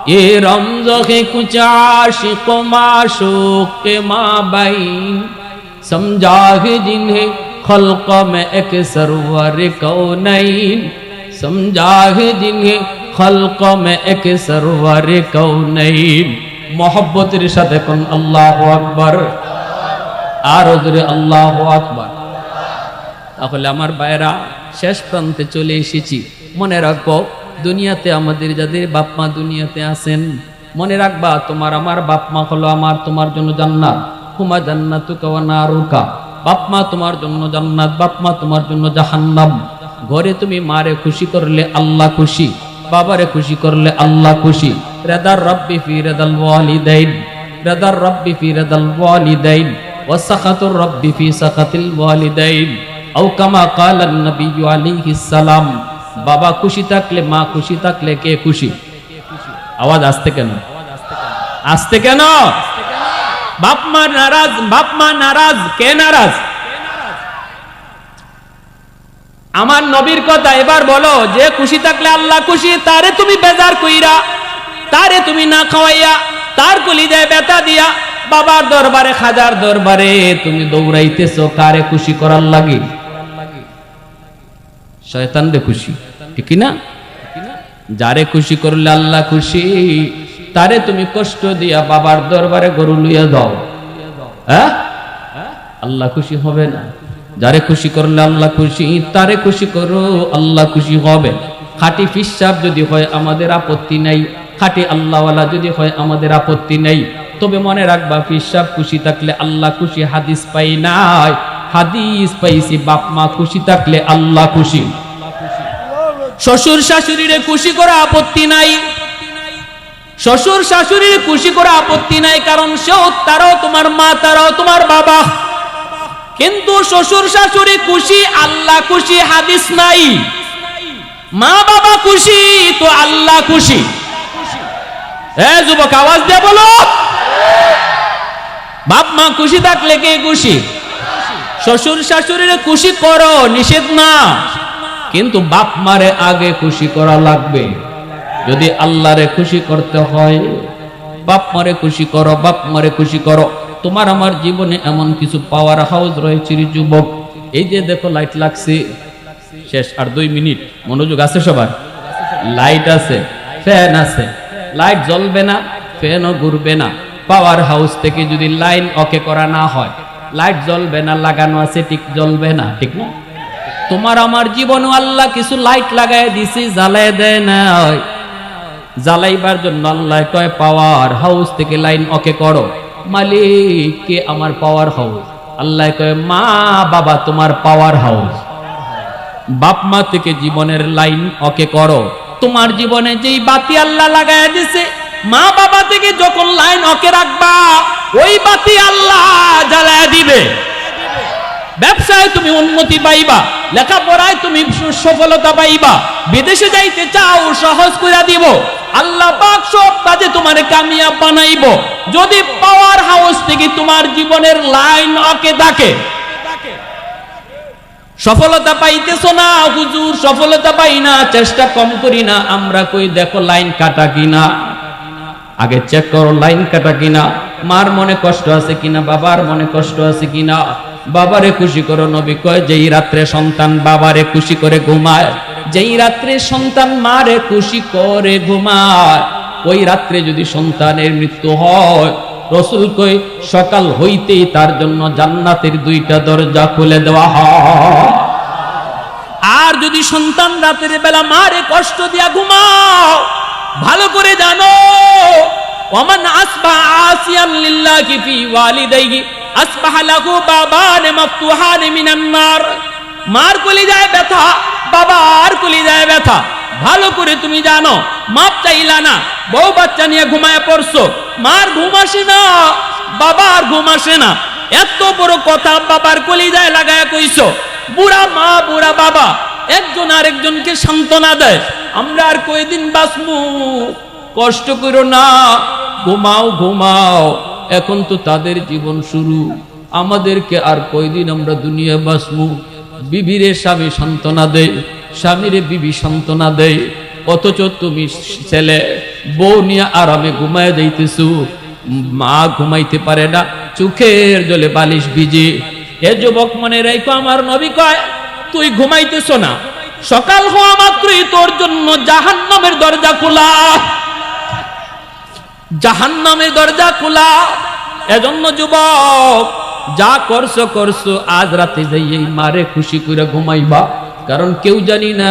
ये रमज़ है कुछ आशिक़ माशूक़ के माबैन, समझा है जिन्हें खल्क़ में एक सरवर कौनैन, समझा है जिन्हें खल्क़ में एक सरवर कौनैन। मोहब्बतेर साथे कोन आल्लाहु আকবার, আর জোরে আল্লাহু আকবার। তাহলে আমার ভাইরা, শেষ প্রান্তে চলে এসেছি। মনে রাখবো, দুনিয়াতে আমাদের যাদের বাপ মা দুনিয়াতে আছেন, মনে রাখবা তোমার আমার বাপ মা হলো আমার তোমার জন্য জান্নাত। হুমা জান্নাতুকা ওয়া নারুকা, বাপ মা তোমার জন্য জান্নাত, বাপ মা তোমার জন্য জাহান্নাম। ঘরে তুমি মারে খুশি করলে আল্লাহ খুশি, বাবারে খুশি করলে আল্লাহ খুশি। রাদার রাব্বি ফি রাদাল ওয়ালিদাইন, রাদার রাব্বি ফি রাদাল ওয়ালিদাইন ওয়া সাখাতুর রাব্বি ফি সাখাতিল ওয়ালিদাইন। আও কামা ক্বালান নবী আলাইহিস সালাম, বাবা খুশি থাকলে মা খুশি থাকলে কে খুশি? আওয়াজ আসতে কেন? আসতে কেন? বাপ মা নারাজ, বাপ মা নারাজ, কে নারাজ? আমার নবীর কথা এবার বলো, যে খুশি থাকলে আল্লাহ খুশি, তারে তুমি বেজার কইরা, তারে তুমি না খাওয়াইয়া, তার কলিজায় ব্যথা দিয়া বাবার দরবারে খাজার দরবারে তুমি দৌড়াইতেছো কারে খুশি করার লাগে? শয়তান রে খুশি, ঠিক না? যারে খুশি করলে আল্লাহ খুশি, তারে তুমি কষ্ট দিয়া বাবার দরবারে গরু লইয়া দাও, হ্যাঁ, আল্লাহ খুশি হবে না। যারে খুশি করলে আল্লাহ খুশি, তারে খুশি করো, আল্লাহ খুশি হবে। খাঁটি ফিসাব যদি হয় আমাদের আপত্তি নাই, খাঁটি আল্লাহওয়ালা যদি হয় আমাদের আপত্তি নাই। তবে মনে রাখবা, ফিসাব খুশি থাকলে আল্লাহ খুশি হাদিস পাই নাই, হাদিস পাইছি বাপ মা খুশি থাকলে আল্লাহ খুশি। শ্বশুর শাশুড়িরে খুশি করা আপত্তি নাই, শ্বশুর শাশুড়ির খুশি করা আপত্তি নাই, কারণ সেও তারাও তোমার মা, তারাও তোমার বাবা। কিন্তু শ্বশুর শাশুড়ি খুশি, আল্লাহ খুশি হাদিস নাই। মা বাবা খুশি তো আল্লাহ খুশি। এ যুবক, আওয়াজ দিয়ে বলো, বাপ মা খুশি থাকলে কে খুশি? শ্বশুর শাশুড়ির খুশি করো, নিষেধ না, কিন্তু বাপ মারে আগে খুশি করা লাগবে। যদি আল্লাহরে খুশি করতে হয়, বাপ মারে খুশি করো, বাপ মারে খুশি করো। তোমার আমার জীবনে এমন কিছু পাওয়ার হাউস রয়েছে যুবক। এই যে দেখো লাইট লাগছে, শেষ আর 2 মিনিট, মনোযোগ আছে সবার? লাইট আছে, ফ্যান আছে, লাইট জ্বলবে না, ফ্যানও ঘুরবে না। পাওয়ার হাউস থেকে যদি লাইন ওকে করা না হয়, লাইট জ্বলবে না, লাগানো আছে ঠিক জ্বলবে না, ঠিক না? তোমার আমার জীবনও আল্লাহ কিছু লাইট লাগাই দিছি, জ্বালাই দেয় না। জ্বালাইবার জন্য আল্লাহ কয় পাওয়ার হাউস থেকে লাইন ওকে করো। মালিক কে আমার পাওয়ার হাউস? আল্লাহ কয় মা বাবা তোমার পাওয়ার হাউস। বাপ মা থেকে জীবনের লাইন ওকে করো। তোমার জীবনে যেই বাতি আল্লাহ লাগায় দিছে, মা বাবা থেকে যখন লাইন ওকে রাখবা, ওই বাতি আল্লাহ জ্বালায় দিবে। ব্যবসায় তুমি উন্নতি পাইবা, লেখাপড়ায় তুমি সফলতা পাইবা, বিদেশে যাইতে চাও সহজ করে দিব, আল্লাহ পাক সব কাজে তোমারে কামিয়াব বানাইব। যদি পাওয়ার হাউস থেকে তোমার জীবনের লাইন ওকে থাকে। সফলতা পাইতেছো না হুজুর, সফলতা পাই না, চেষ্টা কম করি না, আমরা কই দেখো লাইন কাটা কিনা, আগে চেক করো লাইন কাটা কিনা, মার মনে কষ্ট আছে কিনা, বাবার মনে কষ্ট আছে কিনা। বাবারে খুশি করো। নবী কয় যেই রাত্রে সন্তান বাবারে খুশি করে ঘুমায়, যেই রাত্রে সন্তান মারে খুশি করে ঘুমায়, ওই রাত্রে যদি সন্তানের মৃত্যু হয়, রাসূল কয় সকাল হইতেই তার জন্য জান্নাতের 2টা দরজা খুলে দেওয়া হয়। আর যদি সন্তান রাতের বেলা মারে কষ্ট দিয়া ঘুমাও, ভালো করে জানো, ওমান আসবা আসিয়ান লিল্লাহি ফি ওয়ালিদাইহি আসবাহা লাহু বাবান মাফতুহান মিনান নার। মার কলিজায় ব্যথা, বাবার কলিজায় ব্যথা। ভালো করে তুমি জানো, মাপ চাইলা না, বউ বাচ্চা নিয়ে ঘুমায় পড়ছো, মার ঘুম আসে না, বাবার ঘুম আসে না, এত বড় কথা বাবার কলিজায় লাগায় কইছো। বুড়া মা বুড়া বাবা একজন আরেকজনকে সান্ত্বনা দেয়, আমরা আর কয়দিন বাঁচবো, কষ্ট করো না, ঘুমাও ঘুমাও, এখন তো তাদের জীবন শুরু, আমাদেরকে আর কয়দিন আমরা দুনিয়া বাঁচবো। বিবিরে স্বামী সান্ত্বনা দেয়, স্বামীরে বিবি সান্ত্বনা দেয়, অথচ তুমি ছেলে বউ নিয়ে আরামে ঘুমায় যাইতেছো, মা ঘুমাইতে পারে না, চোখের জলে বালিশ ভিজে। এ যুবক মনে রেখো, আমার নবী কয় তুই ঘুমাইতেছ না, সকাল হওয়া মাত্রই তোর জন্য জাহান্নামের দরজা খোলা, জাহান্নামের দরজা খোলা। এজন্য যুবক যা করছো করছো, আজ রাতে যাই মারে খুশি করে ঘুমাইবা, কারণ কেউ জানি না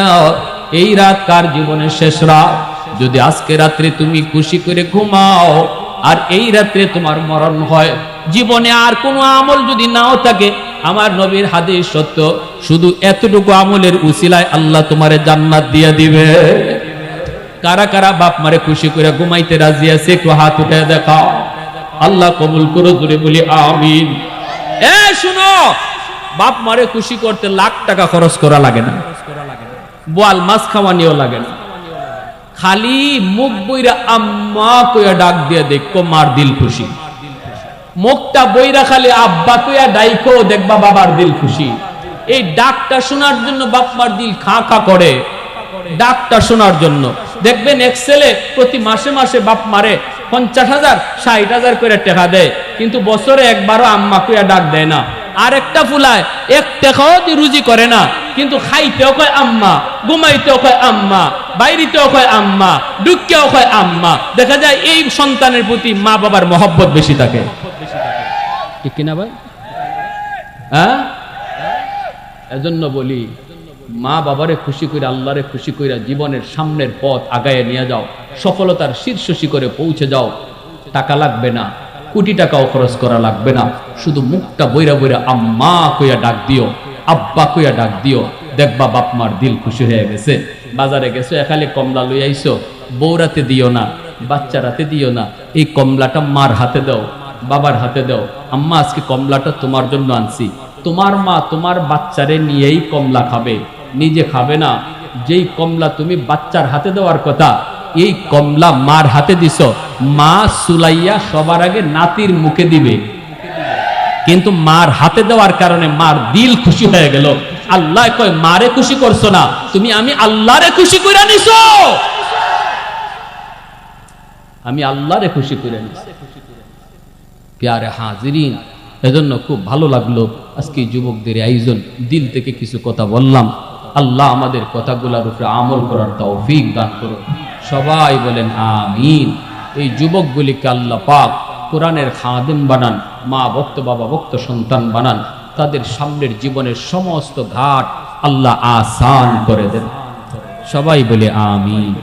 এই রাত কার জীবনের শেষ রাত। যদি আজকে রাত্রে তুমি খুশি করে ঘুমাও আর এই রাত্রে তোমার মরণ হয়, জীবনে আর কোনো আমল যদি নাও থাকে, আমার নবীর হাদিস সত্য, শুধু এতটুকু আমলের উসিলায় আল্লাহ তোমারে জান্নাত দিয়ে দিবে। কারা কারা বাপ মারে খুশি করে ঘুমাইতে রাজি আছে একটু হাত উঠে দেখাও। আল্লাহ কবুল করো, জোরে বলি আমিন। এ শুনো, বাপ মারে খুশি করতে লাখ টাকা খরচ করা লাগে না, বোয়াল মাছ খাওয়ানিও লাগে না, খালি মুখ বইরা আম্মা কইয়া ডাক দিয়ে দেখো, মার দিল খুশি। মুখটা বইরা খালি আব্বা কইয়া ডাইকো, দেখবা বাবার দিল খুশি। এই ডাকটা শোনার জন্য বাপ মার দিল খা খা করে, ডাকটা শোনার জন্য। দেখবেন এক ছেলে প্রতি মাসে মাসে বাপ মারে 50,000 60,000 করে টাকা দেয়, কিন্তু বছরে একবারও আম্মা কইয়া ডাক দেয় না। আর একটা ফুলায় এক টাকাও রুজি করে না, কিন্তু খাইতেও কয় আম্মা, ঘুমাইতেও কয় আম্মা, বাইরেতেও কয় আম্মা, ডুক্কেও কয় আম্মা। দেখা যায় এই সন্তানের প্রতি মা বাবার মহব্বত বেশি থাকে, ঠিক কিনা ভাই? হ্যাঁ, এজন্য বলি মা বাবারে খুশি করে, আল্লাহরে খুশি করে জীবনের সামনের পথ আগায় নিয়ে যাও, সফলতার শীর্ষ শিখরে পৌঁছে যাও। টাকা লাগবে না, কোটি টাকাও খরচ করা লাগবে না, শুধু মুখটা বইরা বইরা আম্মা কইয়া ডাক দিও, আব্বা কইয়া ডাক দিও, দেখবা বাপ মার দিল খুশি হয়ে গেছে। বাজারে গেছো, এখানে কমলা লই আইছো, বউরাতে দিও না, বাচ্চারাতে দিও না, এই কমলাটা মার হাতে দাও, বাবার হাতে দাও। আম্মা আজকে কমলাটা তোমার জন্য আনছি। তোমার মা তোমার বাচ্চারে নিয়েই কমলা খাবে, নিজে খাবে না। যেই কমলা তুমি বাচ্চার হাতে দেওয়ার কথা, এই কমলা মার হাতে দিছ, মা সুলাইয়া সবার আগে নাতির মুখে দিবে, কিন্তু মার হাতে দেওয়ার কারণে মার দিল খুশি হয়ে গেল। আল্লাহ কয় মারে খুশি করছো না তুমি, আমি আল্লাহরে খুশি করে নিছো, আমি আল্লাহরে খুশি করে নিছি। প্যারে হাজিরিন, এজন্য খুব ভালো লাগলো আজকে যুবকদের আয়োজন, দিল থেকে কিছু কথা বললাম। আল্লাহ আমাদের কথাগুলোর উপরে আমল করার তৌফিক দান করুন, সবাই বলেন আমিন। এই যুবকগুলিকে আল্লাহ পাক কোরআনের খাদেম বানান, মা ভক্ত বাবা ভক্ত সন্তান বানান, তাদের সামনের জীবনের সমস্ত ঘাট আল্লাহ আসান করে দেন, সবাই বলে আমিন।